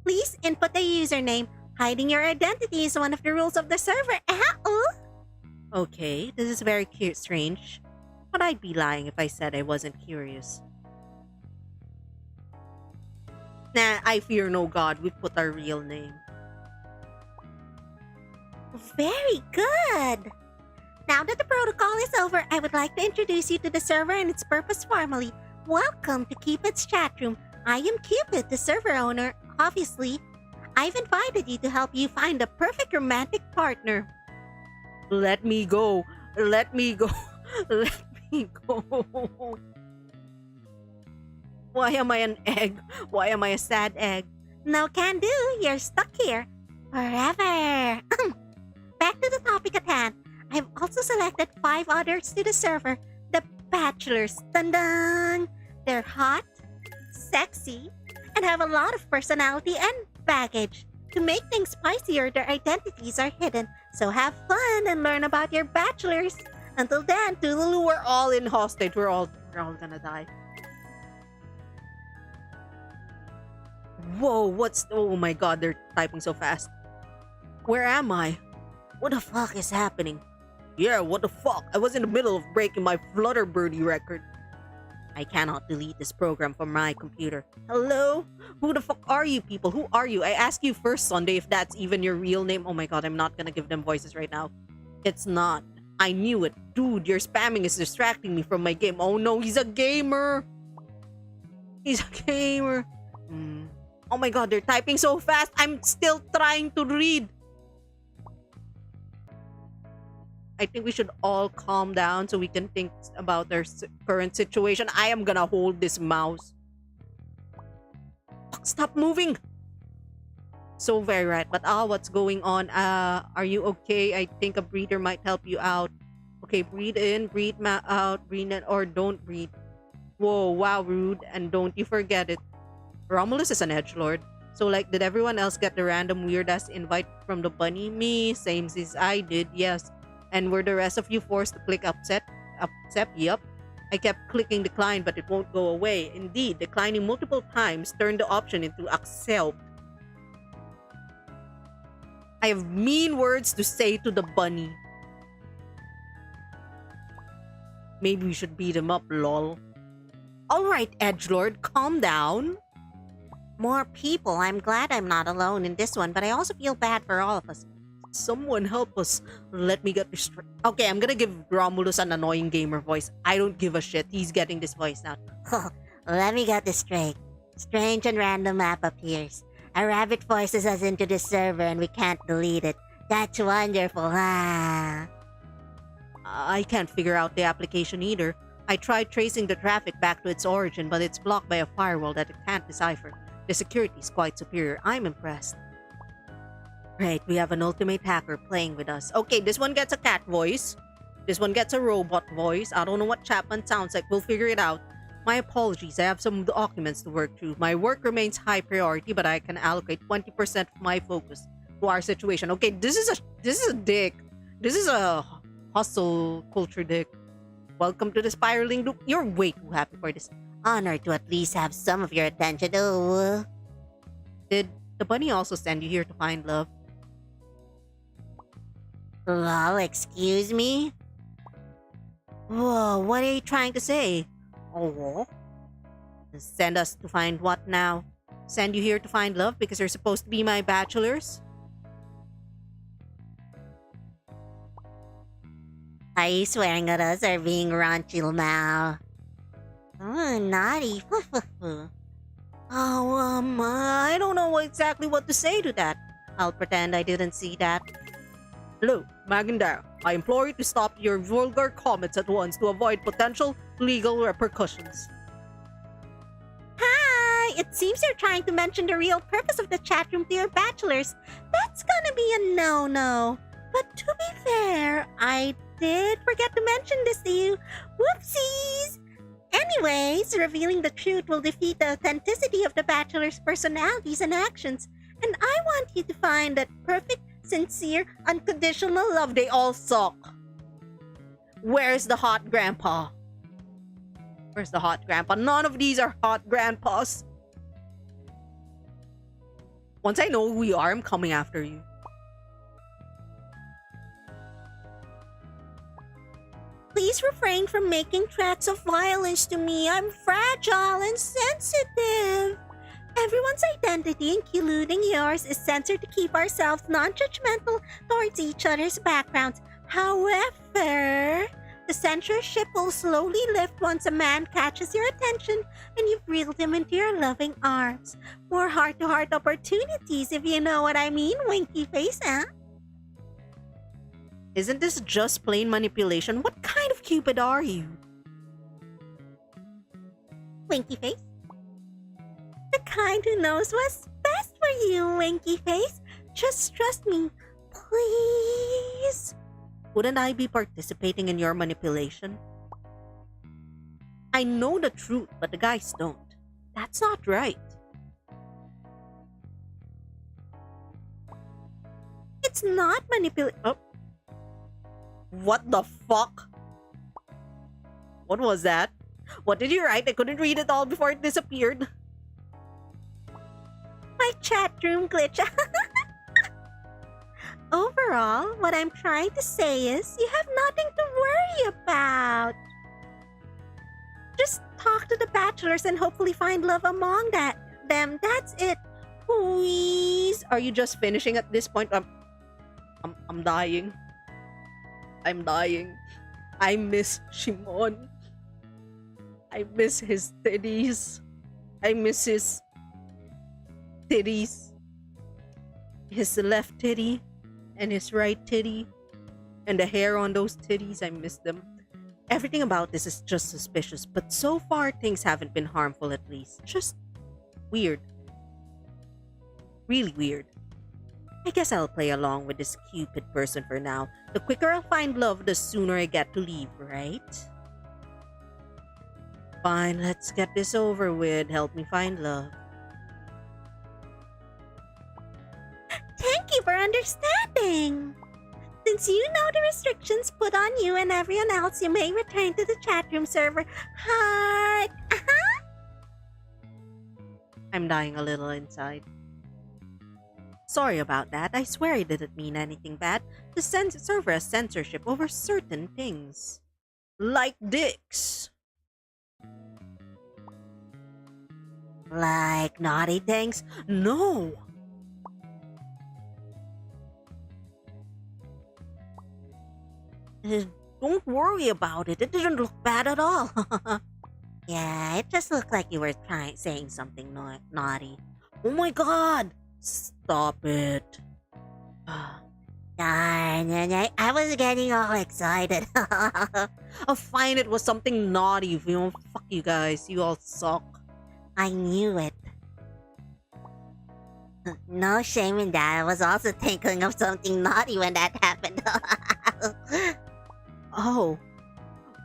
Please input a username. Hiding your identity is one of the rules of the server. Ow! Okay, this is very strange. But I'd be lying if I said I wasn't curious. Nah, I fear no god. We put our real name. Very good! Now that the protocol is over, I would like to introduce you to the server and its purpose formally. Welcome to Cupid's chat room. I am Cupid, the server owner. Obviously, I've invited you to help you find the perfect romantic partner. Let me go. Let me go. Let me go. Why am I an egg? Why am I a sad egg? No can do. You're stuck here. Forever. Back to the topic at hand. I've also selected 5 others to the server. The bachelors. Dun dun! They're hot, sexy, and have a lot of personality and baggage. To make things spicier, their identities are hidden. So have fun and learn about your bachelors. Until then, toodaloo, We're all in hostage. We're all gonna die. Whoa, oh my god, they're typing so fast. Where am I? What the fuck is happening? Yeah, what the fuck? I was in the middle of breaking my Flutterbirdie record. I cannot delete this program from my computer. Hello? Who the fuck are you people? Who are you? I asked you first Sunday if that's even your real name. Oh my god, I'm not gonna give them voices right now. It's not. I knew it. Dude, your spamming is distracting me from my game. Oh no, he's a gamer. He's a gamer. Oh my god, they're typing so fast. I'm still trying to read. I think we should all calm down so we can think about their current situation. I am gonna hold this mouse. Stop moving. So very right. But what's going on? Are you okay? I think a breather might help you out. Okay, breathe in, breathe out, breathe in, or don't breathe. Whoa, wow, rude. And don't you forget it. Romulus is an edgelord. So like, did everyone else get the random weird-ass invite from the bunny? Me, same as I did, yes. And were the rest of you forced to click accept? Yep. I kept clicking decline, but it won't go away. Indeed, declining multiple times turned the option into accept. I have mean words to say to the bunny. Maybe we should beat him up, lol. Alright, edgelord, calm down. More people. I'm glad I'm not alone in this one, but I also feel bad for all of us. Someone help us. Let me get this straight. Okay, I'm gonna give Romulus an annoying gamer voice. I don't give a shit. He's getting this voice now. Let me get this straight. Strange and random map appears. A rabbit forces us into the server and we can't delete it. That's wonderful, ah. I can't figure out the application either. I tried tracing the traffic back to its origin, but it's blocked by a firewall that it can't decipher. The security is quite superior. I'm impressed. Great, we have an ultimate hacker playing with us. Okay, this one gets a cat voice. This one gets a robot voice. I don't know what Chapman sounds like. We'll figure it out. My apologies, I have some documents to work through. My work remains high priority, but I can allocate 20% of my focus to our situation. Okay, this is a dick. This is a hustle culture dick. Welcome to the spiraling loop. You're way too happy for this. Honored to at least have some of your attention. Oh. Did the bunny also send you here to find love? Lol, excuse me? Whoa, what are you trying to say? Oh, send us to find what now? Send you here to find love because you're supposed to be my bachelors? Are you swearing at us or being raunchy now? Oh, naughty. I don't know exactly what to say to that. I'll pretend I didn't see that. Hello, Magandar. I implore you to stop your vulgar comments at once to avoid potential legal repercussions. Hi! It seems you're trying to mention the real purpose of the chat room to your bachelors. That's gonna be a no-no. But to be fair, I did forget to mention this to you. Whoopsies! Anyways, revealing the truth will defeat the authenticity of the bachelor's personalities and actions. And I want you to find that perfect, sincere, unconditional love. They all suck. Where's the hot grandpa? Where's the hot grandpa? None of these are hot grandpas. Once I know who you are, I'm coming after you. Please refrain from making threats of violence to me. I'm fragile and sensitive. Everyone's identity, including yours, is censored to keep ourselves non-judgmental towards each other's backgrounds. However, the censorship will slowly lift once a man catches your attention and you've reeled him into your loving arms. More heart-to-heart opportunities, if you know what I mean, winky face, huh? Isn't this just plain manipulation? What kind of Cupid are you? Winky face? The kind who knows what's best for you, winky face. Just trust me, please. Wouldn't I be participating in your manipulation? I know the truth, but the guys don't. That's not right. It's not manipulation. Oh. What the fuck? What was that? What did you write? I couldn't read it all before it disappeared. My chat room glitch. Overall, what I'm trying to say is you have nothing to worry about. Just talk to the bachelors and hopefully find love among them. That's it. Please. Are you just finishing at this point? I'm dying. I'm dying. I miss Shimon. I miss his titties. I miss his titties. His left titty and his right titty. And the hair on those titties, I miss them. Everything about this is just suspicious, but so far things haven't been harmful at least. Just weird. Really weird. I guess I'll play along with this Cupid person for now. The quicker I'll find love, the sooner I get to leave, right? Fine, let's get this over with. Help me find love. Thank you for understanding. Since you know the restrictions put on you and everyone else, you may return to the chat room server. Heart. I'm dying a little inside. Sorry about that. I swear I didn't mean anything bad. The server has censorship over certain things. Like dicks. Like naughty things? No! Uh, Don't worry about it. It didn't look bad at all. Yeah, it just looked like you were saying something naughty. Oh my god! Stop it. Darn, I was getting all excited. Oh, fine, it was something naughty. You know, fuck you guys. You all suck. I knew it. No shame in that. I was also thinking of something naughty when that happened. Oh.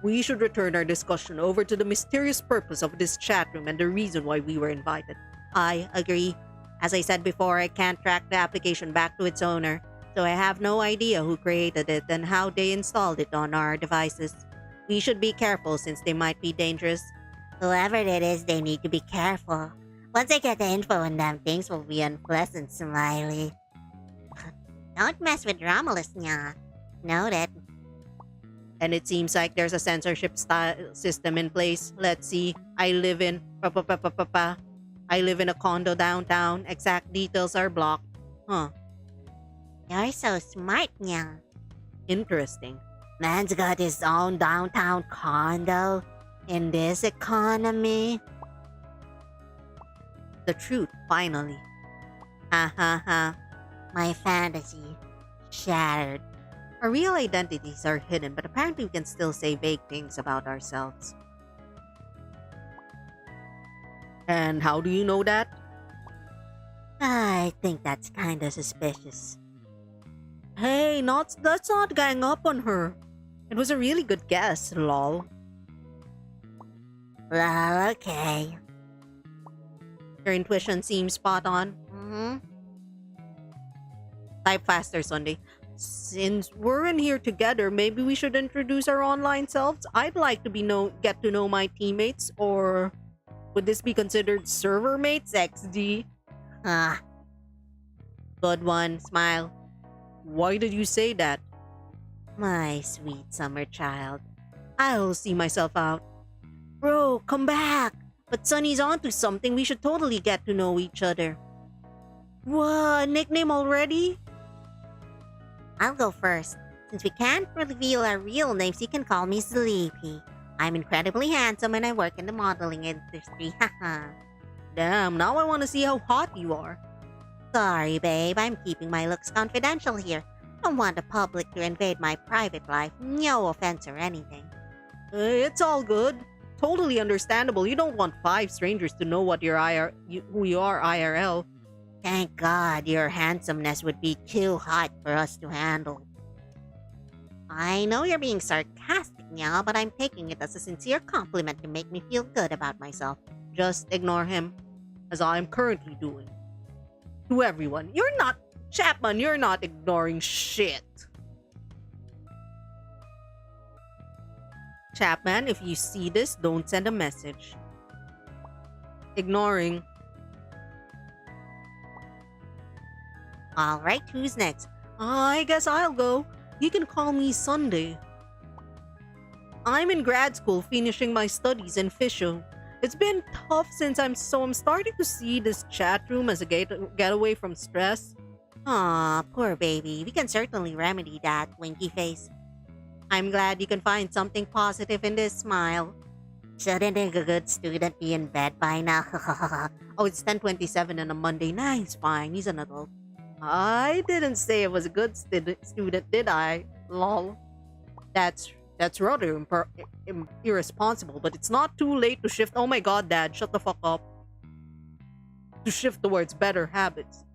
We should return our discussion over to the mysterious purpose of this chat room and the reason why we were invited. I agree. As I said before, I can't track the application back to its owner, so I have no idea who created it and how they installed it on our devices. We should be careful since they might be dangerous. Whoever it is, they need to be careful. Once I get the info on them, things will be unpleasant, Smiley. Don't mess with Romulus, nya. Noted. And it seems like there's a censorship system in place. Let's see. I live in I live in a condo downtown. Exact details are blocked. Huh. You're so smart, nya. Interesting. Man's got his own downtown condo in this economy. The truth, finally. Ha ha ha. My fantasy shattered. Our real identities are hidden, but apparently we can still say vague things about ourselves. And how do you know that? I think that's kinda suspicious. Hey, let's not gang up on her. It was a really good guess, lol. Well, okay. Your intuition seems spot on. Mm-hmm. Type faster, Sunday. Since we're in here together, maybe we should introduce our online selves. I'd like to get to know my teammates, or would this be considered server mates, XD? Ah, Good one, smile. Why did you say that? my sweet summer child. I'll see myself out. Bro, come back! But Sunny's onto something. We should totally get to know each other. What? Nickname already? I'll go first. Since we can't reveal our real names, you can call me Sleepy. I'm incredibly handsome and I work in the modeling industry. Haha. Damn, now I want to see how hot you are. Sorry, babe. I'm keeping my looks confidential here. Don't want the public to invade my private life. No offense or anything. It's all good. Totally understandable. You don't want 5 strangers to know what who you are IRL. Thank God your handsomeness would be too hot for us to handle. I know you're being sarcastic now, but I'm taking it as a sincere compliment to make me feel good about myself. Just ignore him, as I'm currently doing. To everyone, you're not Chapman, you're not ignoring shit. Chapman, if you see this, don't send a message. Ignoring. Alright, who's next? I guess I'll go. You can call me Sunday. I'm in grad school finishing my studies in Fisho. It's been tough since I'm starting to see this chat room as a getaway from stress. Aw, poor baby. We can certainly remedy that, winky face. I'm glad you can find something positive in this smile. Shouldn't a good student be in bed by now? Oh, it's 10:27 on a Monday. Nice, fine. He's an adult. I didn't say it was a good student, did I? Lol. That's rather irresponsible, but it's not too late to shift. Oh my god, Dad, shut the fuck up. To shift towards better habits.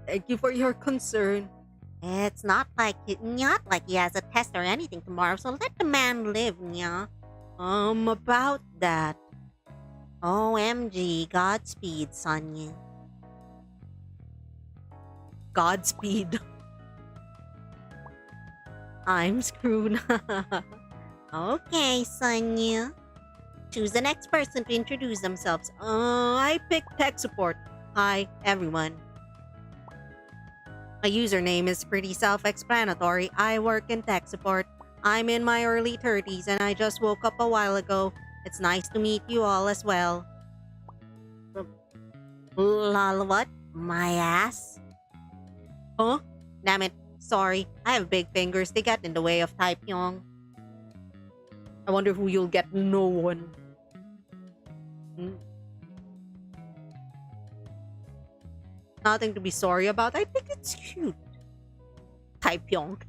Thank you for your concern. It's not like he has a test or anything tomorrow, so let the man live, nya. About that. OMG, Godspeed, Sonya. Godspeed. I'm screwed. Okay, Sonya. Choose the next person to introduce themselves. I picked tech support. Hi, everyone. My username is pretty self-explanatory. I work in tech support. I'm in my early 30s and I just woke up a while ago. It's nice to meet you all as well. Lol, what? My ass? Huh? Damn it. Sorry. I have big fingers. They get in the way of Taepyeong. I wonder who you'll get. No one. Hmm. Nothing to be sorry about. I think it's cute. Taepyeong.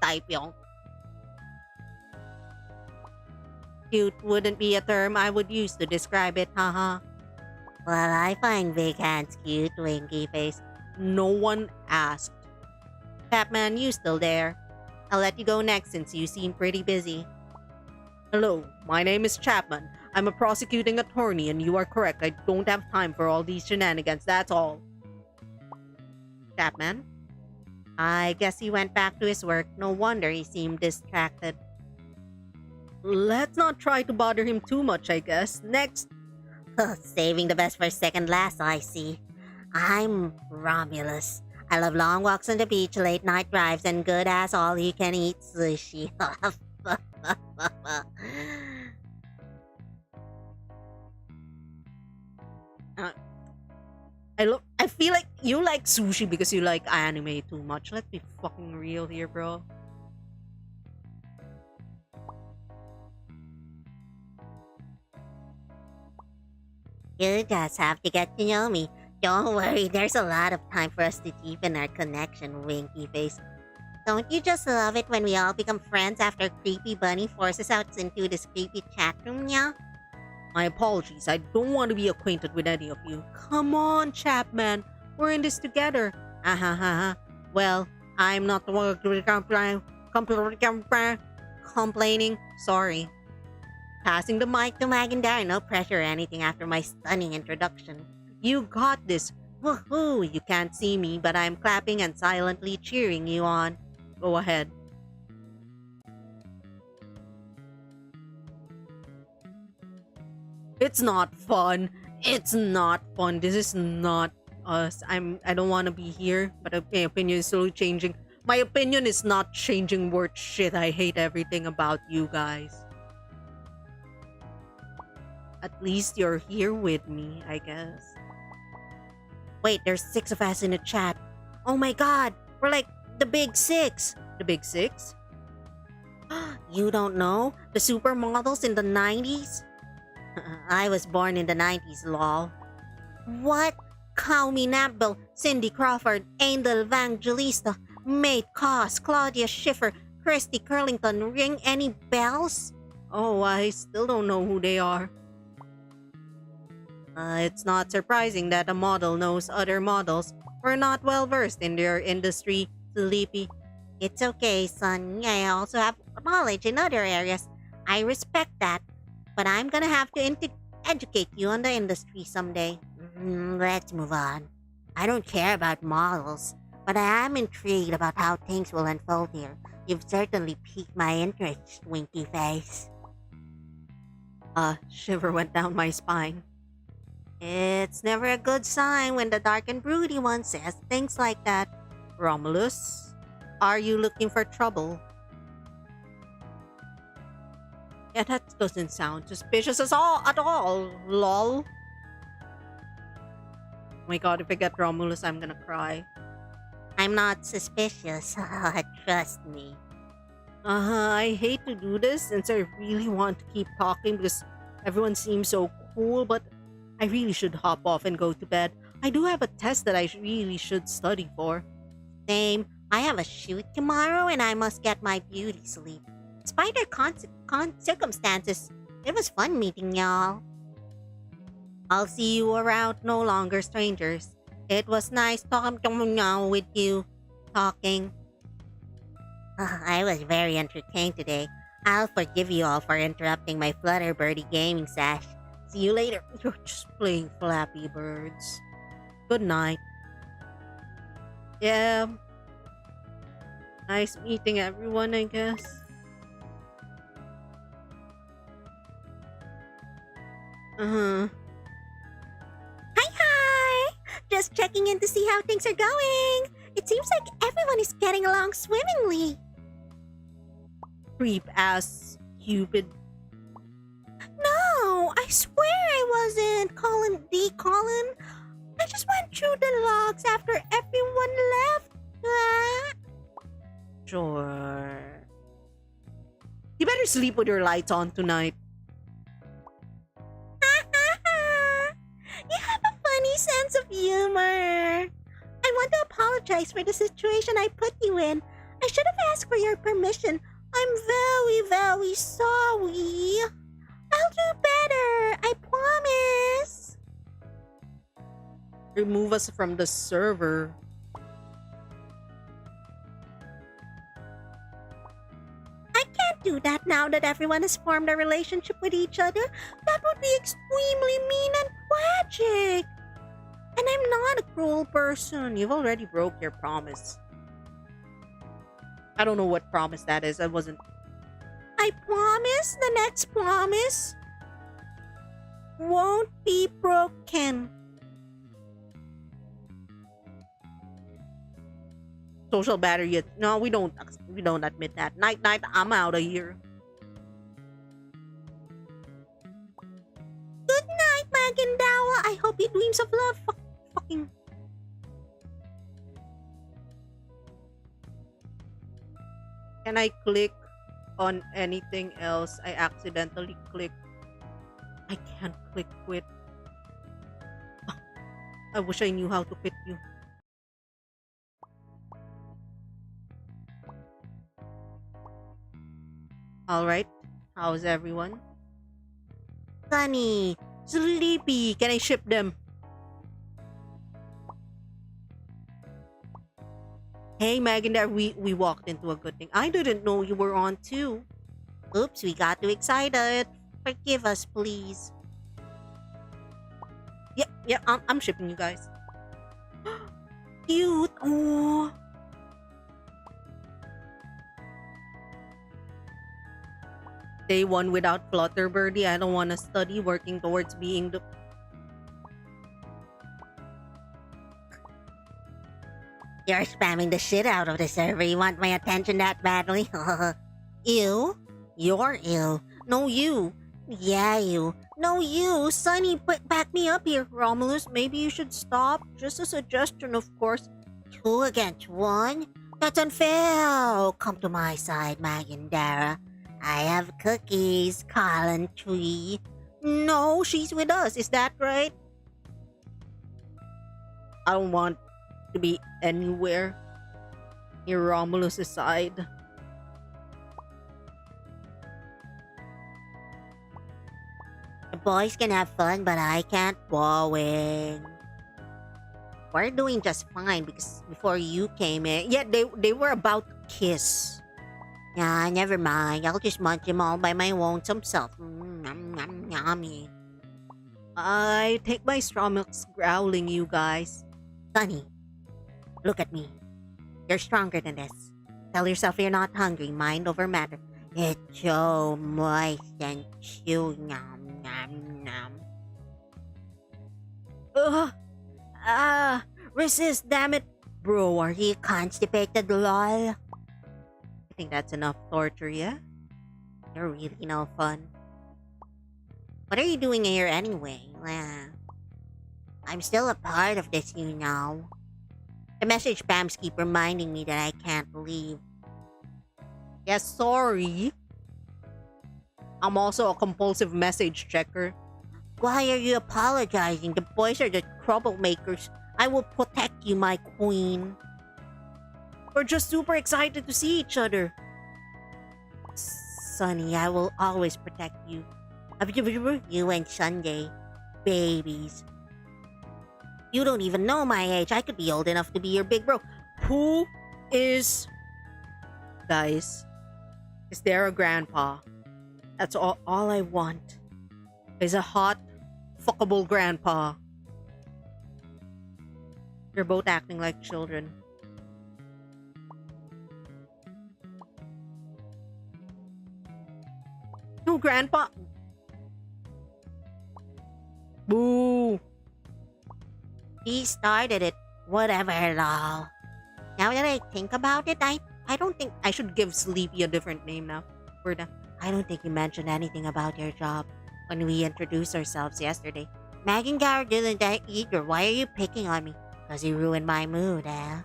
Taepyeong. Cute wouldn't be a term I would use to describe it, haha. Well, I find big hands cute, winky face. No one asked. Batman, you still there? I'll let you go next since you seem pretty busy. Hello, my name is Chapman. I'm a prosecuting attorney and you are correct. I don't have time for all these shenanigans, that's all. Chapman? I guess he went back to his work. No wonder he seemed distracted. Let's not try to bother him too much, I guess. Next. Saving the best for second last, I see. I'm Romulus. I love long walks on the beach, late night drives, and good ass all you can eat sushi. I feel like you like sushi because you like anime too much. Let's be fucking real here, bro. You just have to get to know me. Don't worry, there's a lot of time for us to deepen our connection, winky face. Don't you just love it when we all become friends after Creepy Bunny forces us into this creepy chat room, yeah? My apologies. I don't want to be acquainted with any of you. Come on, Chapman. We're in this together. Well, I'm not the one complaining. Sorry. Passing the mic to Magandar. No pressure or anything after my stunning introduction. You got this. Woohoo! You can't see me, but I'm clapping and silently cheering you on. Go ahead. It's not fun. It's not fun. This is not us. I don't want to be here, but my opinion is slowly changing. My opinion is not changing worth shit. I hate everything about you guys. At least you're here with me, I guess. Wait, there's 6 of us in the chat. Oh my god, we're like the big 6. The big 6? You don't know? The supermodels in the 90s? I was born in the 90s, lol. What? Kaumi Nampel, Cindy Crawford, Angel Evangelista, Mate Koss, Claudia Schiffer, Christy Curlington, ring any bells? Oh, I still don't know who they are. It's not surprising that a model knows other models. We're not well versed in their industry, Sleepy. It's okay, son. I also have knowledge in other areas. I respect that. But I'm gonna have to educate you on the industry someday. Let's move on. I don't care about models, but I am intrigued about how things will unfold here. You've certainly piqued my interest, winky face. Shiver went down my spine. It's never a good sign when the dark and broody one says things like that. Romulus, are you looking for trouble? Yeah, that doesn't sound suspicious at all, lol. Oh my god, if I get Romulus, I'm gonna cry. I'm not suspicious, trust me. I hate to do this since I really want to keep talking because everyone seems so cool, but I really should hop off and go to bed. I do have a test that I really should study for. Same. I have a shoot tomorrow and I must get my beauty sleep. Despite our circumstances, it was fun meeting y'all. I'll see you around, no longer strangers. It was nice talking with you. Talking. I was very entertained today. I'll forgive you all for interrupting my Flutterbirdie gaming sesh. See you later. You're just playing Flappy Birds. Good night. Yeah. Nice meeting everyone, I guess. Hi! Just checking in to see how things are going. It seems like everyone is getting along swimmingly. Creep ass Cupid. No, No, I swear I wasn't. Colin. I just went through the logs after everyone left. Ah. Sure. You better sleep with your lights on tonight. You have a funny sense of humor. I want to apologize for the situation I put you in. I should have asked for your permission. I'm very, very sorry. I'll do better. I promise. Remove us from the server. I can't do that now that everyone has formed a relationship with each other. That would be extremely mean and tragic. And I'm not a cruel person. You've already broke your promise. I don't know what promise that is. I promise the next promise won't be broken. Social battery. No, we don't admit that. Night, I'm out of here. Good night, Magindawa. I hope you dreams of love. Fucking. Can I click on anything else? I accidentally clicked. I can't click quit. I wish I knew how to quit you. Alright. How's everyone? Sunny. Sleepy. Can I ship them? Hey, Megan, there we walked into a good thing. I didn't know you were on too. Oops, we got too excited. Forgive us, please. Yeah, I'm shipping you guys. Cute. Oh. Day 1 without Flutter Birdie. I don't want to study working towards being the... You're spamming the shit out of the server. You want my attention that badly? Ew. You're ill. No, you. Yeah, you. No, you. Sonny, back me up here. Romulus, maybe you should stop. Just a suggestion, of course. 2 against 1? That's unfair. Come to my side, Magandara. I have cookies, Colin Tree. No, she's with us. Is that right? I don't want to be anywhere near Romulus' side. The boys can have fun, but I can't. Boring. We're doing just fine because before you came in, Yeah, they were about to kiss. yeah, never mind. I'll just munch them all by my lonesome self. Yummy. I take my stomach's growling, you guys. Sunny, look at me. You're stronger than this. Tell yourself you're not hungry. Mind over matter. It's so moist and chew. Nom, nom, nom. Ugh. Resist, damn it. Bro, are you constipated, lol? I think that's enough torture, yeah? You're really no fun. What are you doing here anyway? I'm still a part of this, you know. The message spams keep reminding me that I can't leave. Yeah, sorry. I'm also a compulsive message checker. Why are you apologizing? The boys are the troublemakers. I will protect you, my queen. We're just super excited to see each other. Sonny, I will always protect you. You and Sunday. Babies. You don't even know my age. I could be old enough to be your big bro. Who is... Guys, is there a grandpa? That's all I want. Is a hot, fuckable grandpa. You're both acting like children. No, grandpa. Boo. He started it. Whatever, lol. Now that I think about it, I don't think I should give Sleepy a different name now. I don't think you mentioned anything about your job. when we introduced ourselves yesterday. Megan Gower didn't eat, or why are you picking on me? Because you ruined my mood, eh?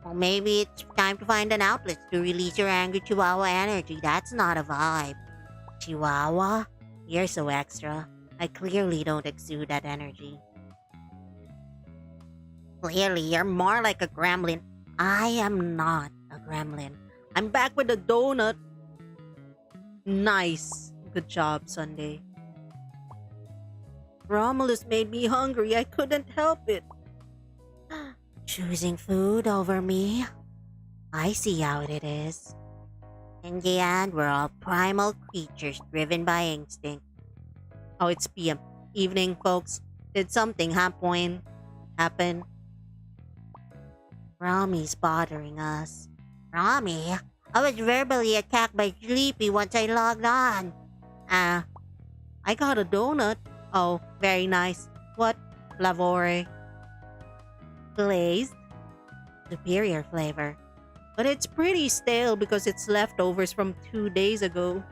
Well, maybe it's time to find an outlet to release your angry chihuahua energy. That's not a vibe. Chihuahua? You're so extra. I clearly don't exude that energy. Clearly, you're more like a gremlin. I am not a gremlin. I'm back with a donut. Nice. Good job, Sunday. Romulus made me hungry. I couldn't help it. Choosing food over me? I see how it is. In the end, we're all primal creatures driven by instinct. Oh, it's PM. Evening, folks. Did something happen? Rami's bothering us. Rami? I was verbally attacked by Sleepy once I logged on. I got a donut. Oh, very nice. What? Lavore. Glazed? Superior flavor. But it's pretty stale because it's leftovers from 2 days ago.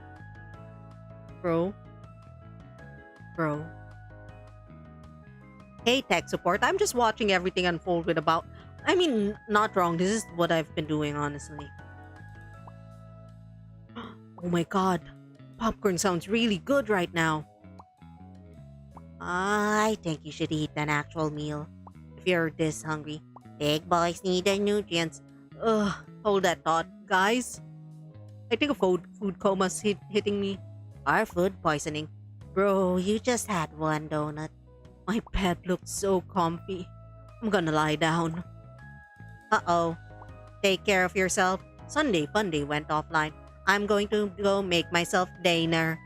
Bro. Hey, tech support. I'm just watching everything unfold with about... I mean, not wrong. This is what I've been doing, honestly. Oh my god. Popcorn sounds really good right now. I think you should eat an actual meal if you're this hungry. Big boys need their nutrients. Ugh, hold that thought. Guys, I think a food coma's hitting me. Or food poisoning. Bro, you just had one donut. My bed looks so comfy. I'm gonna lie down. Uh-oh. Take care of yourself. Sunday Funday went offline. I'm going to go make myself dinner.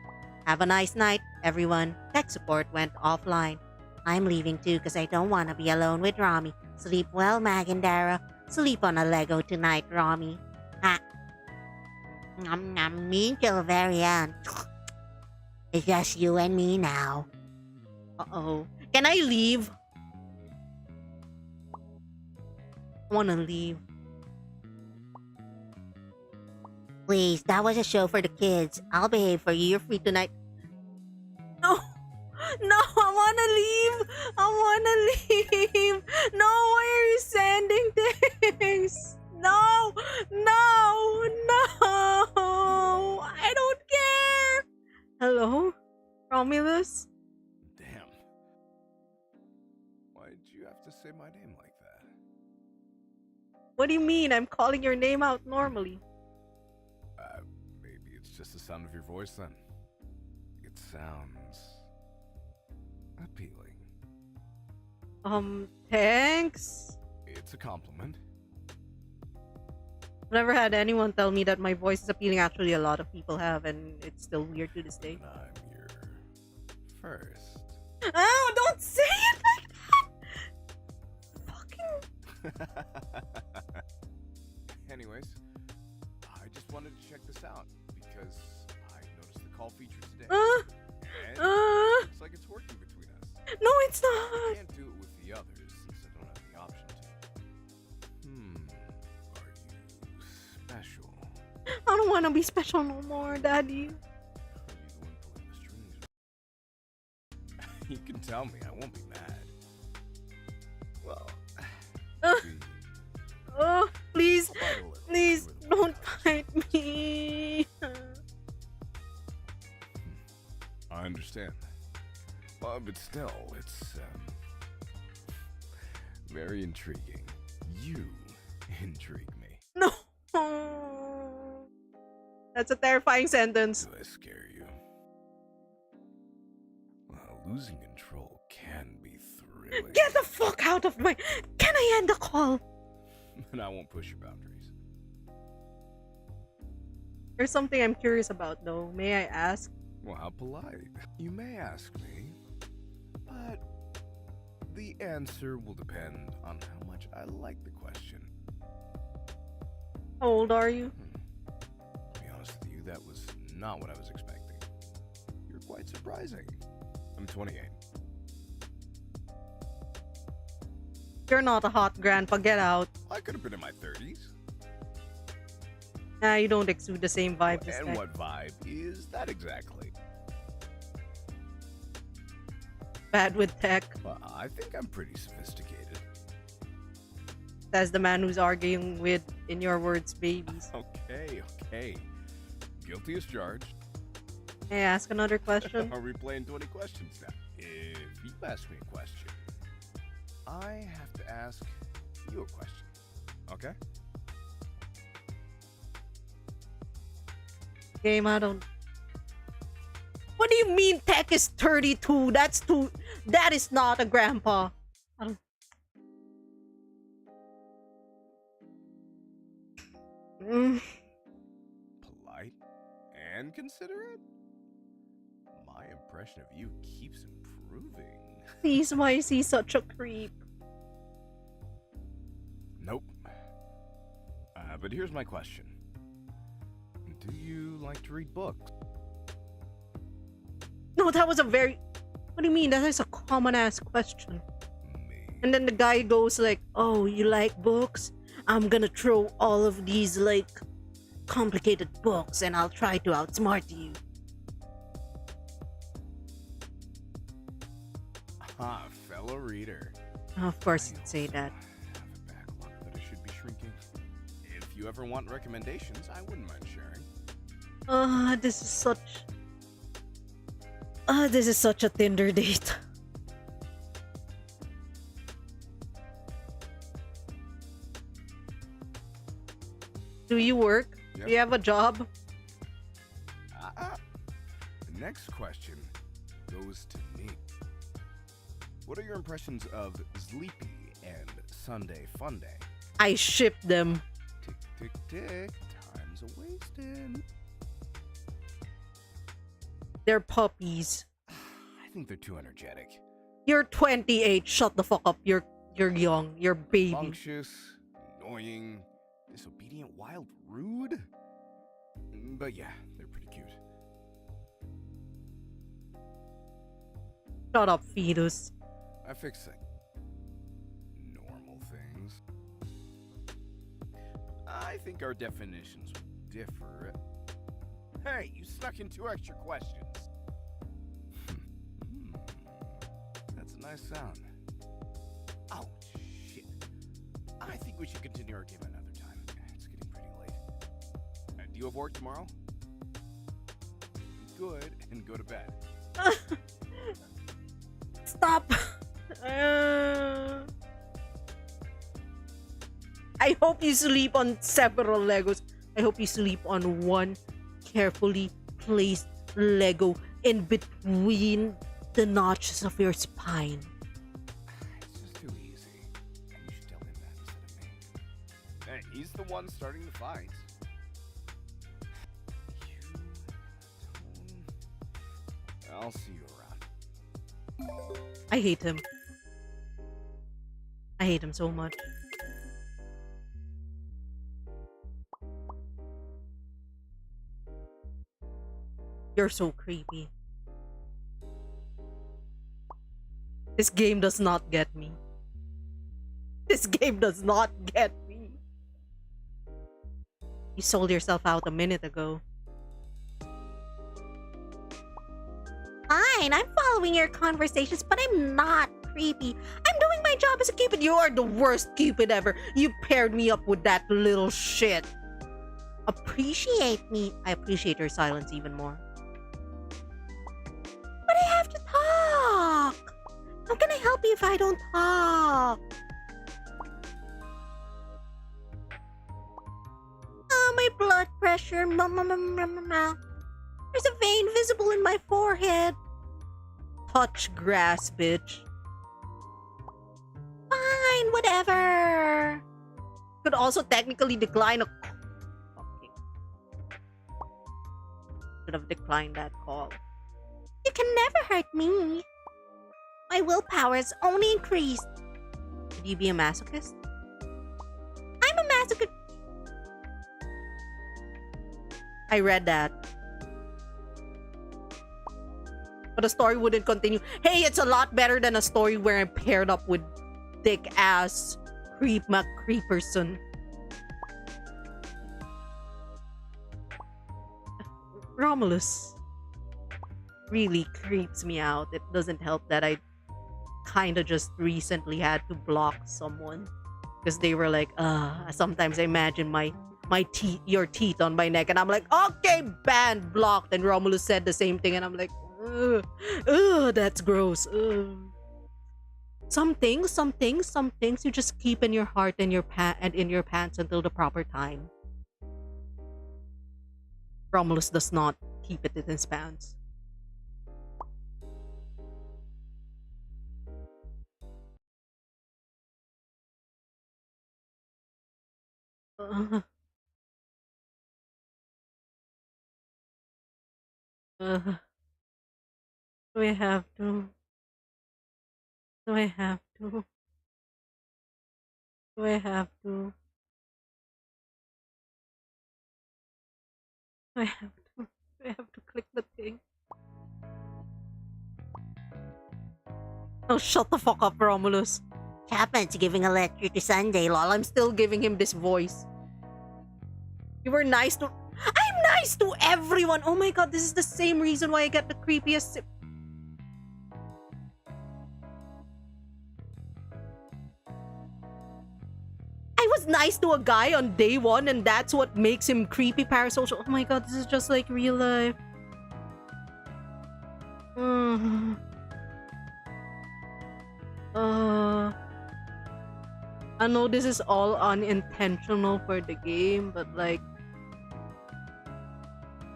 Have a nice night, everyone. Tech support went offline. I'm leaving too because I don't want to be alone with Rami. Sleep well, Magandara. Sleep on a Lego tonight, Rami. Ha. Me till the very end. It's just you and me now. Uh-oh. Can I leave? I wanna leave. Please, that was a show for the kids. I'll behave for you. You're free tonight. No! No, I wanna leave! I wanna leave! No, why are you sending things? No! No! No! I don't care! Hello? Romulus? Damn. Why'd you have to say my name like that? What do you mean? I'm calling your name out normally. Maybe it's just the sound of your voice then. It sounds appealing. Thanks. It's a compliment. I've never had anyone tell me that my voice is appealing. Actually, a lot of people have, and it's still weird to this day. And I'm your first. Oh, don't say it like that! Fucking... Anyways, I just wanted to check this out because I noticed the call feature today. And it looks like it's working between us. No, it's I not! can't do it with the others since I don't have the option to. Are you special? I don't want to be special no more, Daddy. Are you the one pulling the strings? You can tell me, I won't be mad. Well, maybe Oh, please, I'll bite a little. please, Over the don't weekend. fight me. I understand. But still, it's very intriguing. You intrigue me. No. That's a terrifying sentence. Do I scare you? Well, losing control can be thrilling. Get the fuck out of my... Can I end the call? But I won't push your boundaries. There's something I'm curious about, though. May I ask? Well, how polite. You may ask me, but the answer will depend on how much I like the question. How old are you? To be honest with you, that was not what I was expecting. You're quite surprising. I'm 28. You're not a hot grandpa. Get out. I could have been in my 30s. Nah, you don't exude the same vibes as And that. what vibe is that exactly? Bad with tech. Well, I think I'm pretty sophisticated. Says the man who's arguing with, in your words, babies. Okay. Guilty as charged. Hey, ask another question. Are we playing 20 questions now? If you ask me a question, I have to ask you a question. Okay? Game, I don't. What do you mean tech is 32? That's too. That is not a grandpa. I don't. Polite and considerate? My impression of you keeps improving. Please, why is he such a creep? Nope. But here's my question. Do you like to read books? No, that was a very. What do you mean? That is a common ass question. Me. And then the guy goes like, "Oh, you like books? I'm gonna throw all of these like complicated books, and I'll try to outsmart you." Ah, fellow reader. Of course, I you'd say also that. have a backlog that I should be shrinking. If you ever want recommendations, I wouldn't mind sharing. This is such. This is such a Tinder date. Do you work? Yep. Do you have a job? The next question goes to me. What are your impressions of Sleepy and Sunday Funday? I ship them. Tick, tick, tick. Time's a wasting. They're puppies. I think they're too energetic. You're 28. Shut the fuck up. You're young. You're baby. Rambunctious, annoying, disobedient, wild, rude. But yeah, they're pretty cute. Shut up, fetus. I fix like normal things. I think our definitions would differ. Hey, you snuck in 2 extra questions. That's a nice sound. Oh, shit. I think we should continue our game another time. It's getting pretty late. Do you have work tomorrow? Good, and go to bed. Stop. I hope you sleep on several Legos. I hope you sleep on one carefully placed Lego in between the notches of your spine. It's just too easy. And you should tell him that instead of me. Hey, he's the one starting the fights. I'll see you around. I hate him. I hate him so much. You're so creepy. This game does not get me. This game does not get me. You sold yourself out a minute ago. Fine, I'm following your conversations, but I'm not creepy. I'm doing my job as a Cupid, you are the worst Cupid ever. You paired me up with that little shit. appreciate me. I appreciate your silence even more. But I have to talk. How can I help you if I don't talk? My blood pressure. There's a vein visible in my forehead. Touch grass, bitch. Fine, whatever. Could also technically decline a. Fucking. Should have declined that call. You can never hurt me. My willpower has only increased. Could you be a masochist? I'm a masochist. I read that. But the story wouldn't continue. Hey, it's a lot better than a story where I'm paired up with thick ass Creep McCreeperson. Romulus really creeps me out. It doesn't help that I kind of just recently had to block someone because they were like, sometimes I imagine my teeth, your teeth on my neck, and I'm like, okay, banned, blocked. And Romulus said the same thing, and I'm like, that's gross. Some things you just keep in your heart and in your pants until the proper time. Romulus does not keep it in his pants. Uh, uh, do I have to? Do I have to? Do I have to? Do I have to? Do I have to click the thing? Oh, shut the fuck up, Romulus. Chapman's giving a lecture to Sunday, lol. I'm still giving him this voice. You were nice to. I'm nice to everyone! Oh my god, this is the same reason why I get the creepiest. I was nice to a guy on day one, and that's what makes him creepy parasocial. Oh my god, this is just like real life. I know this is all unintentional for the game, but like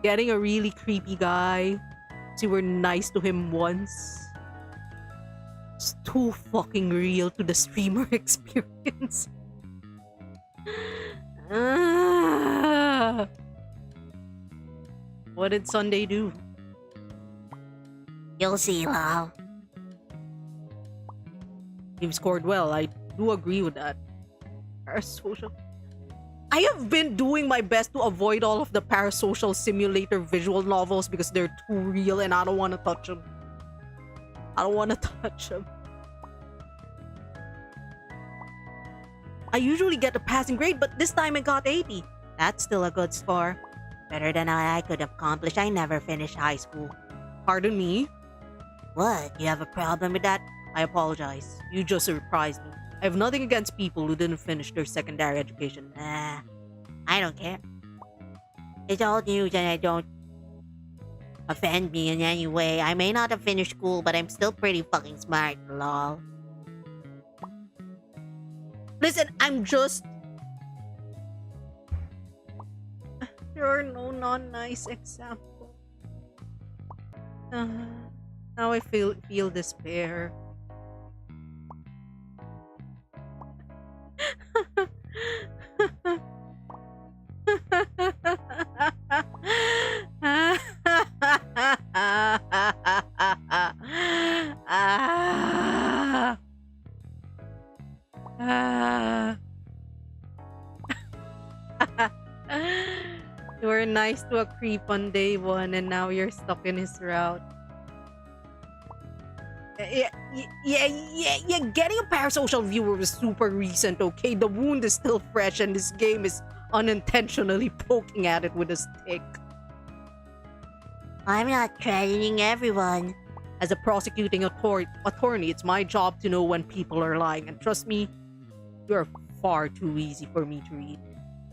getting a really creepy guy so you were nice to him once, it's too fucking real to the streamer experience. What did Sunday do? You'll see, lol. You've scored well. I do agree with that. Parasocial. I have been doing my best to avoid all of the parasocial simulator visual novels because they're too real and I don't want to touch them. I don't want to touch them. I usually get a passing grade, but this time I got 80. That's still a good score. Better than I could accomplish. I never finished high school. Pardon me? What? You have a problem with that? I apologize. You just surprised me. I have nothing against people who didn't finish their secondary education. Nah, I don't care. It's old news and I don't offend me in any way. I may not have finished school, but I'm still pretty fucking smart, lol. Listen, I'm just... There are no non-nice examples. Now I feel despair. You were nice to a creep on day one and now you're stuck in his route. Yeah, getting a parasocial viewer was super recent, okay? The wound is still fresh and this game is unintentionally poking at it with a stick. I'm not threatening everyone. As a prosecuting attorney, it's my job to know when people are lying, and trust me, you're far too easy for me to read.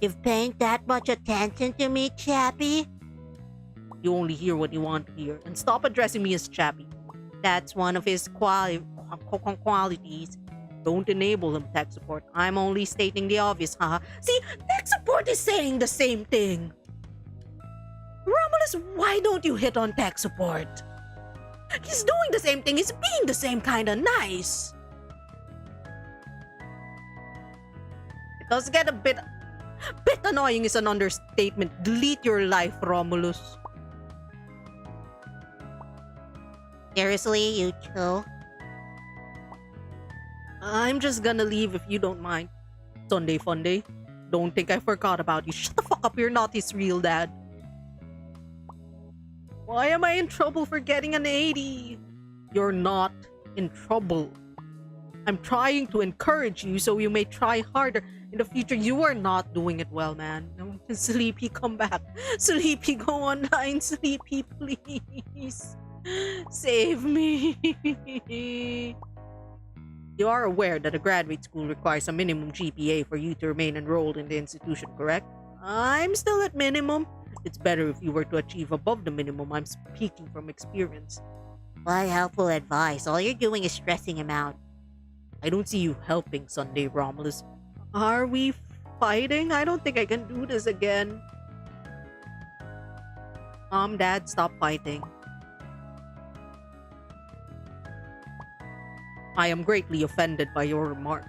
You've paying that much attention to me, Chappie? You only hear what you want to hear, and stop addressing me as Chappie. That's one of his qualities. Don't enable him, tech support. I'm only stating the obvious, haha. See, tech support is saying the same thing. Romulus, why don't you hit on tech support? He's doing the same thing. He's being the same kind of nice. It does get a bit annoying is an understatement. Delete your life, Romulus. Seriously, you two? I'm just gonna leave if you don't mind. Sunday fun day. Don't think I forgot about you. Shut the fuck up, you're not his real dad. Why am I in trouble for getting an 80? You're not in trouble. I'm trying to encourage you so you may try harder. In the future, you are not doing it well, man. No, Sleepy, come back. Sleepy, go online. Sleepy, please. Save me. You are aware that a graduate school requires a minimum GPA for you to remain enrolled in the institution, correct? I'm still at minimum. It's better if you were to achieve above the minimum. I'm speaking from experience. What helpful advice. All you're doing is stressing him out. I don't see you helping, Sunday Romulus. Are we fighting? I don't think I can do this again. Dad, stop fighting. I am greatly offended by your remark.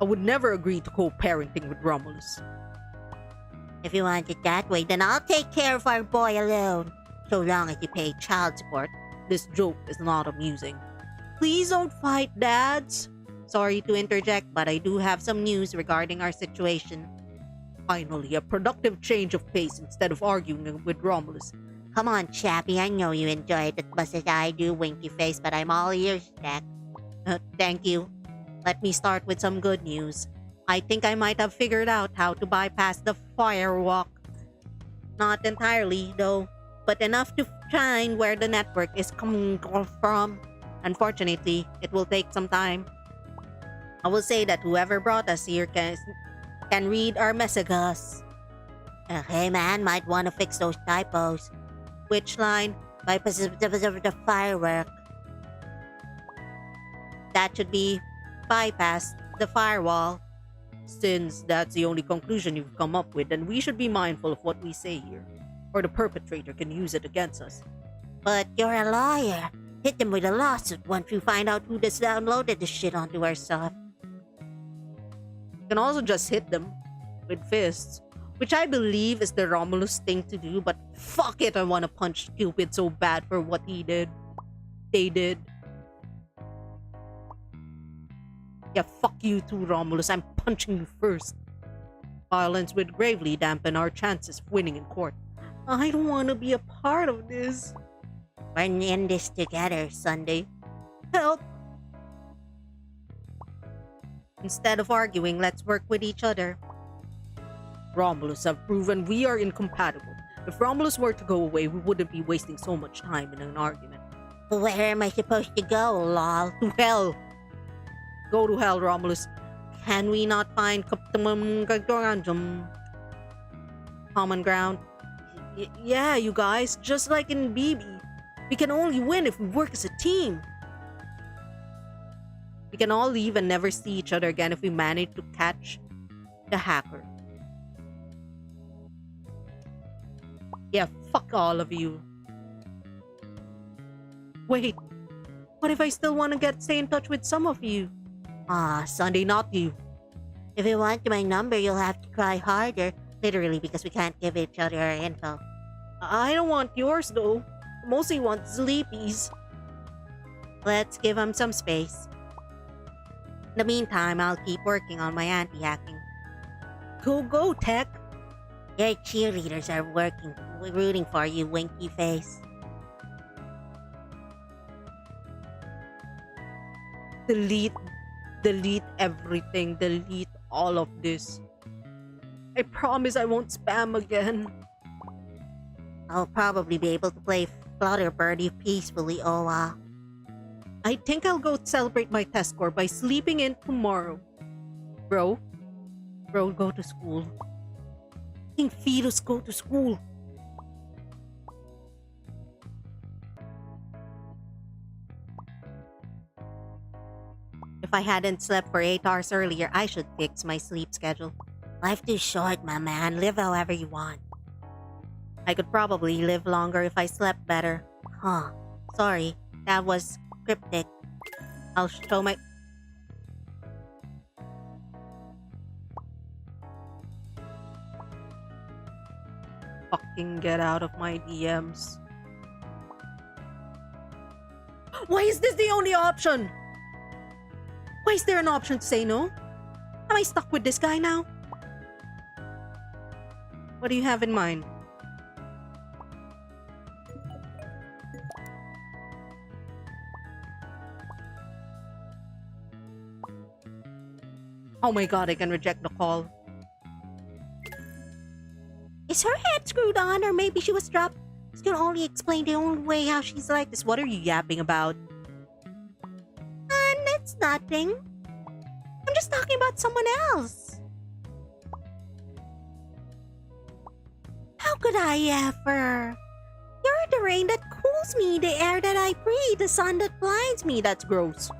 I would never agree to co-parenting with Romulus. If you want it that way, then I'll take care of our boy alone. So long as you pay child support. This joke is not amusing. Please don't fight, Dads. Sorry to interject, but I do have some news regarding our situation. Finally, a productive change of pace instead of arguing with Romulus. Come on, Chappie, I know you enjoy it as much as I do, Winky Face, but I'm all ears, Jack. Thank you. Let me start with some good news. I think I might have figured out how to bypass the firewalk. Not entirely, though, but enough to find where the network is coming from. Unfortunately, it will take some time. I will say that whoever brought us here can read our messages. Hey man, might want to fix those typos. Which line? Bypass the firework. That should be bypass the firewall. Since that's the only conclusion you've come up with, then we should be mindful of what we say here, or the perpetrator can use it against us. But you're a lawyer. Hit them with a lawsuit once we find out who just downloaded the shit onto our stuff. You can also just hit them with fists, which I believe is the Romulus thing to do, but fuck it, I want to punch Cupid so bad for what he did. They did. Yeah, fuck you too, Romulus. I'm punching you first. Violence would gravely dampen our chances of winning in court. I don't want to be a part of this. We're in this together, Sunday. Help! Instead of arguing, let's work with each other. Romulus have proven we are incompatible. If Romulus were to go away, we wouldn't be wasting so much time in an argument. Where am I supposed to go, lol? To hell! Go to hell, Romulus. Can we not find common ground? Yeah, you guys, just like in BB. We can only win if we work as a team. We can all leave and never see each other again if we manage to catch the hacker. Yeah, fuck all of you. Wait, what if I still want to stay in touch with some of you? Sunday, not you. If you want my number, you'll have to try harder. Literally, because we can't give each other our info. I don't want yours, though. I mostly want Sleepy's. Let's give him some space. In the meantime, I'll keep working on my anti-hacking. Go, Tech. Your cheerleaders are rooting for you, Winky Face. Delete everything. Delete all of this. I promise I won't spam again. I'll probably be able to play Flutter Birdie peacefully, Owa. I think I'll go celebrate my test score by sleeping in tomorrow. Bro, go to school. King Fetus, go to school. If I hadn't slept for 8 hours earlier, I should fix my sleep schedule. Life too short, my man. Live however you want. I could probably live longer if I slept better. Huh. Sorry, that was cryptic. I'll show my... Fucking get out of my DMs. Why is this the only option? Why is there an option to say no? Am I stuck with this guy now? What do you have in mind? Oh my god, I can reject the call. Is her head screwed on, or maybe she was dropped? This can only explain the only way how she's like this. What are you yapping about? Let's It's nothing. I'm just talking about someone else. How could I ever? You're the rain that cools me, the air that I breathe, the sun that blinds me. That's gross.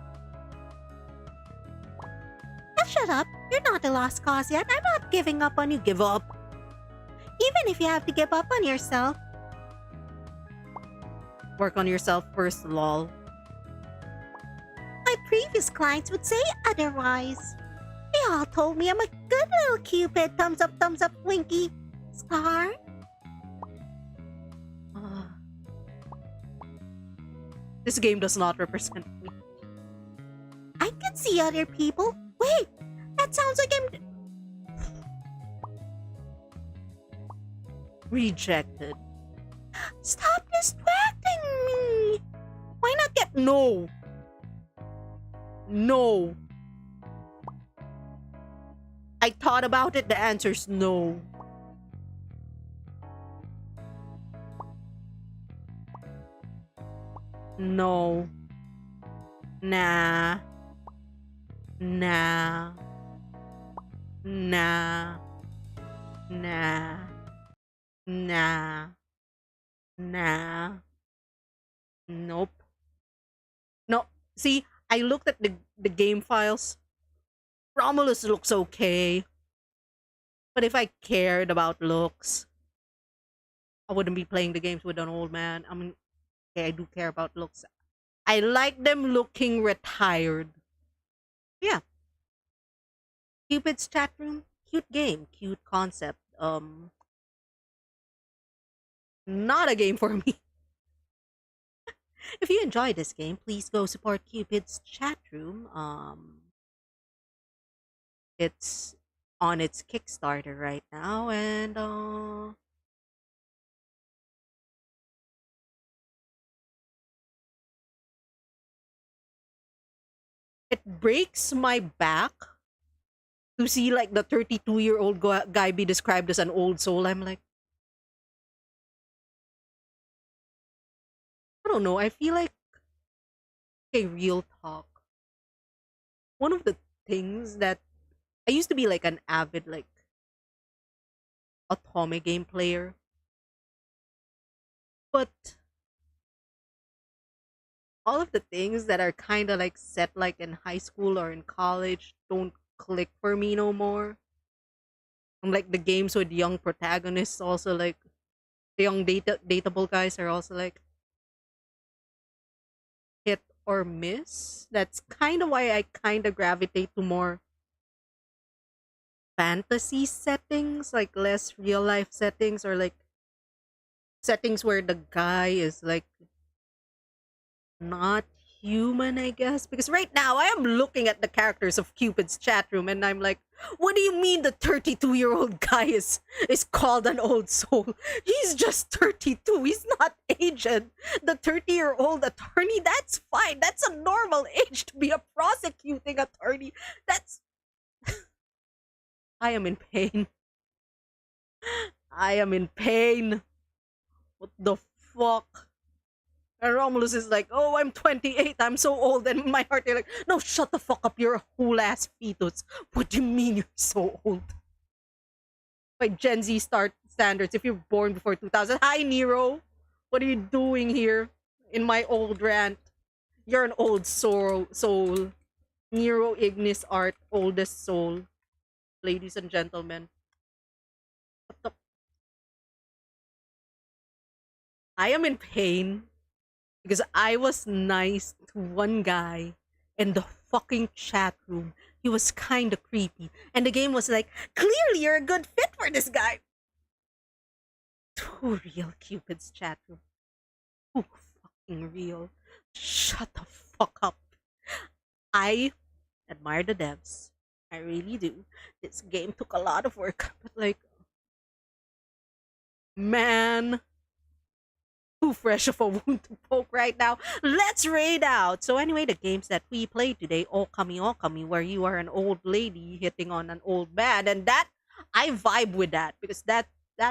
Now shut up. You're not a lost cause yet. I'm not giving up on you. Give up. Even if you have to give up on yourself. Work on yourself first, lol. My previous clients would say otherwise. They all told me I'm a good little Cupid. Thumbs up, winky. Star? This game does not represent me. I can see other people. Wait, that sounds like I'm... Rejected. Stop distracting me! Why not get... No. No. I thought about it. The answer's no. No. Nah. Nah. Nah. Nah. Nah. Nah. Nope. No. See, I looked at the game files. Romulus looks okay. But if I cared about looks, I wouldn't be playing the games with an old man. I mean, okay, I do care about looks. I like them looking retired. Yeah. Cupid's Chat Room. Cute game. Cute concept. Not a game for me. If you enjoyed this game, please go support Cupid's Chat Room. It's on its Kickstarter right now, and it breaks my back to see like the 32-year-old guy be described as an old soul. I'm like, I don't know. I feel like, okay, real talk. One of the things that I used to be like an avid like Otome game player, but all of the things that are kind of like set like in high school or in college don't click for me no more. And like the games with young protagonists, also like the young dateable guys are also like hit or miss. That's kind of why I kind of gravitate to more fantasy settings, like less real life settings, or like settings where the guy is like not human, I guess. Because right now I am looking at the characters of Cupid's Chat Room and I'm like, what do you mean the 32-year-old guy is called an old soul? He's just 32. He's not aged. The 30-year-old attorney, that's fine. That's a normal age to be a prosecuting attorney. That's I am in pain. I am in pain. What the fuck? And Romulus is like, oh, I'm 28, I'm so old. And in my heart, they're like, no, shut the fuck up, you're a whole ass fetus. What do you mean you're so old? By Gen Z standards, if you're born before 2000, hi Nero, what are you doing here in my old rant? You're an old soul. Nero Ignis Art, oldest soul. Ladies and gentlemen. What the? I am in pain. Because I was nice to one guy in the fucking chat room. He was kind of creepy. And the game was like, clearly you're a good fit for this guy. Too real, Cupid's Chat Room. Too fucking real. Shut the fuck up. I admire the devs. I really do. This game took a lot of work. But like, man, too fresh of a wound to poke right now. Let's raid out. So anyway, the games that we played today, Ookami Okami, where you are an old lady hitting on an old man, and that I vibe with that because that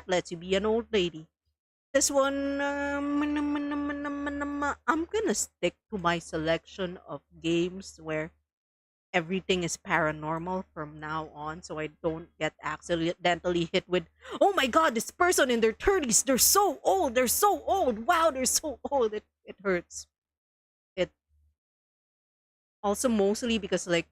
lets you be an old lady. This one, I'm gonna stick to my selection of games where everything is paranormal from now on, so I don't get accidentally hit with, oh my god, this person in their 30s, they're so old, wow, they're so old. It hurts. It also mostly because like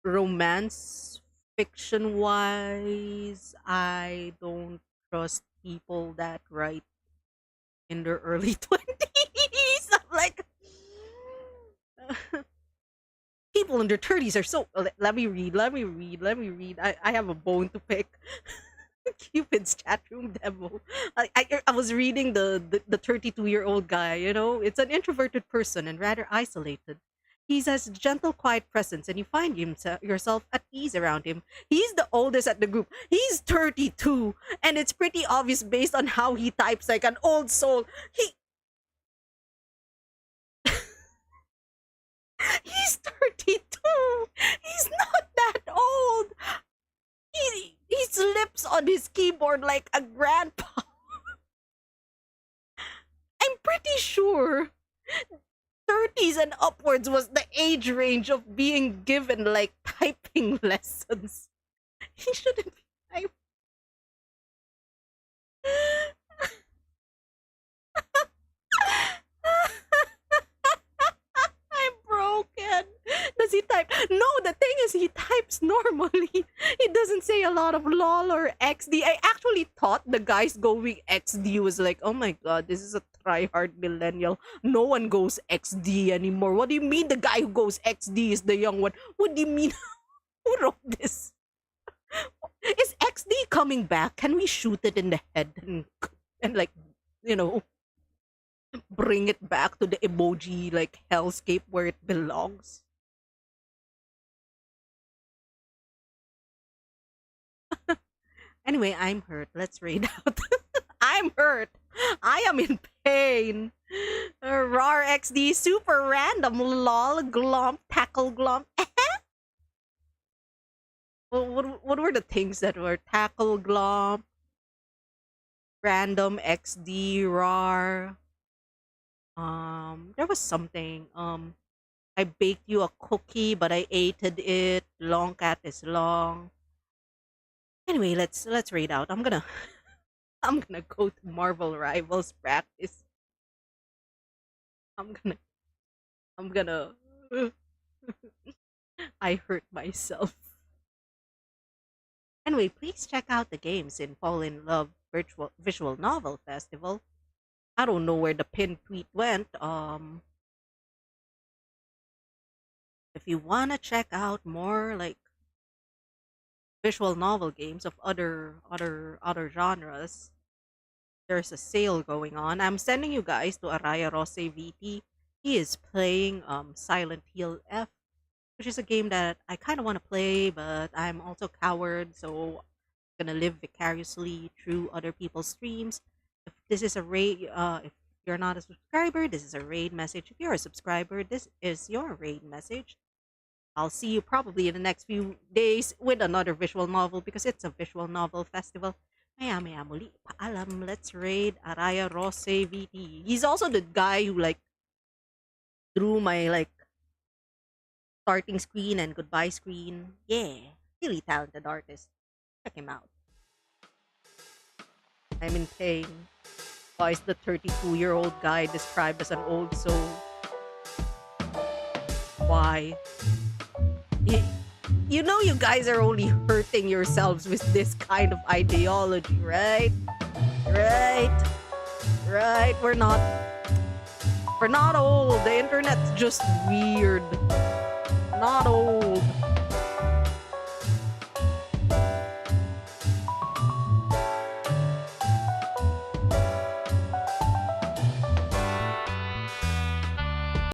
romance fiction wise, I don't trust people that write in their early 20s. I'm like, people in their 30s are so. Let me read. I have a bone to pick. Cupid's chat room demo. I was reading the 32-year-old guy, you know, it's an introverted person and rather isolated. He has gentle, quiet presence, and you find yourself at ease around him. He's the oldest at the group. He's 32, and it's pretty obvious based on how he types like an old soul. He's 32. He's not that old. He slips on his keyboard like a grandpa. I'm pretty sure 30s and upwards was the age range of being given like typing lessons. He shouldn't be typing. I'm broken. Does he type? No, the thing is he types normally. He doesn't say a lot of lol or XD. I actually thought the guys going XD was like, oh my god, this is a try-hard millennial. No one goes XD anymore. What do you mean the guy who goes XD is the young one? What do you mean? Who wrote this? Is XD coming back? Can we shoot it in the head and like, you know, bring it back to the emoji like hellscape where it belongs? Anyway, I'm hurt. Let's read out. I'm hurt. I am in pain. RAR XD, super random, lol, glomp, tackle, glomp. What were the things that were tackle, glomp, random, XD, RAR? There was something. I baked you a cookie, but I ate it. Long cat is long. Anyway, let's read out. I'm gonna go to Marvel Rivals practice. I'm gonna I hurt myself. Anyway, please check out the games in Fall in Love Virtual Visual Novel Festival. I don't know where the pinned tweet went. If you wanna check out more like visual novel games of other genres, there's a sale going on. I'm sending you guys to Araya Rose VT. He is playing Silent Hill F, which is a game that I kind of want to play, but I'm also coward, so I'm gonna live vicariously through other people's streams. If this is a raid, if you're not a subscriber, this is a raid message. If you're a subscriber, this is your raid message. I'll see you probably in the next few days with another visual novel because it's a visual novel festival. Maya maya muli. Paalam, let's raid Araya Rose VT. He's also the guy who like drew my like starting screen and goodbye screen. Yeah, really talented artist. Check him out. I'm in pain. Why is the 32-year-old guy described as an old soul? Why? You know you guys are only hurting yourselves with this kind of ideology, right? Right. We're not old. The internet's just weird. Not old.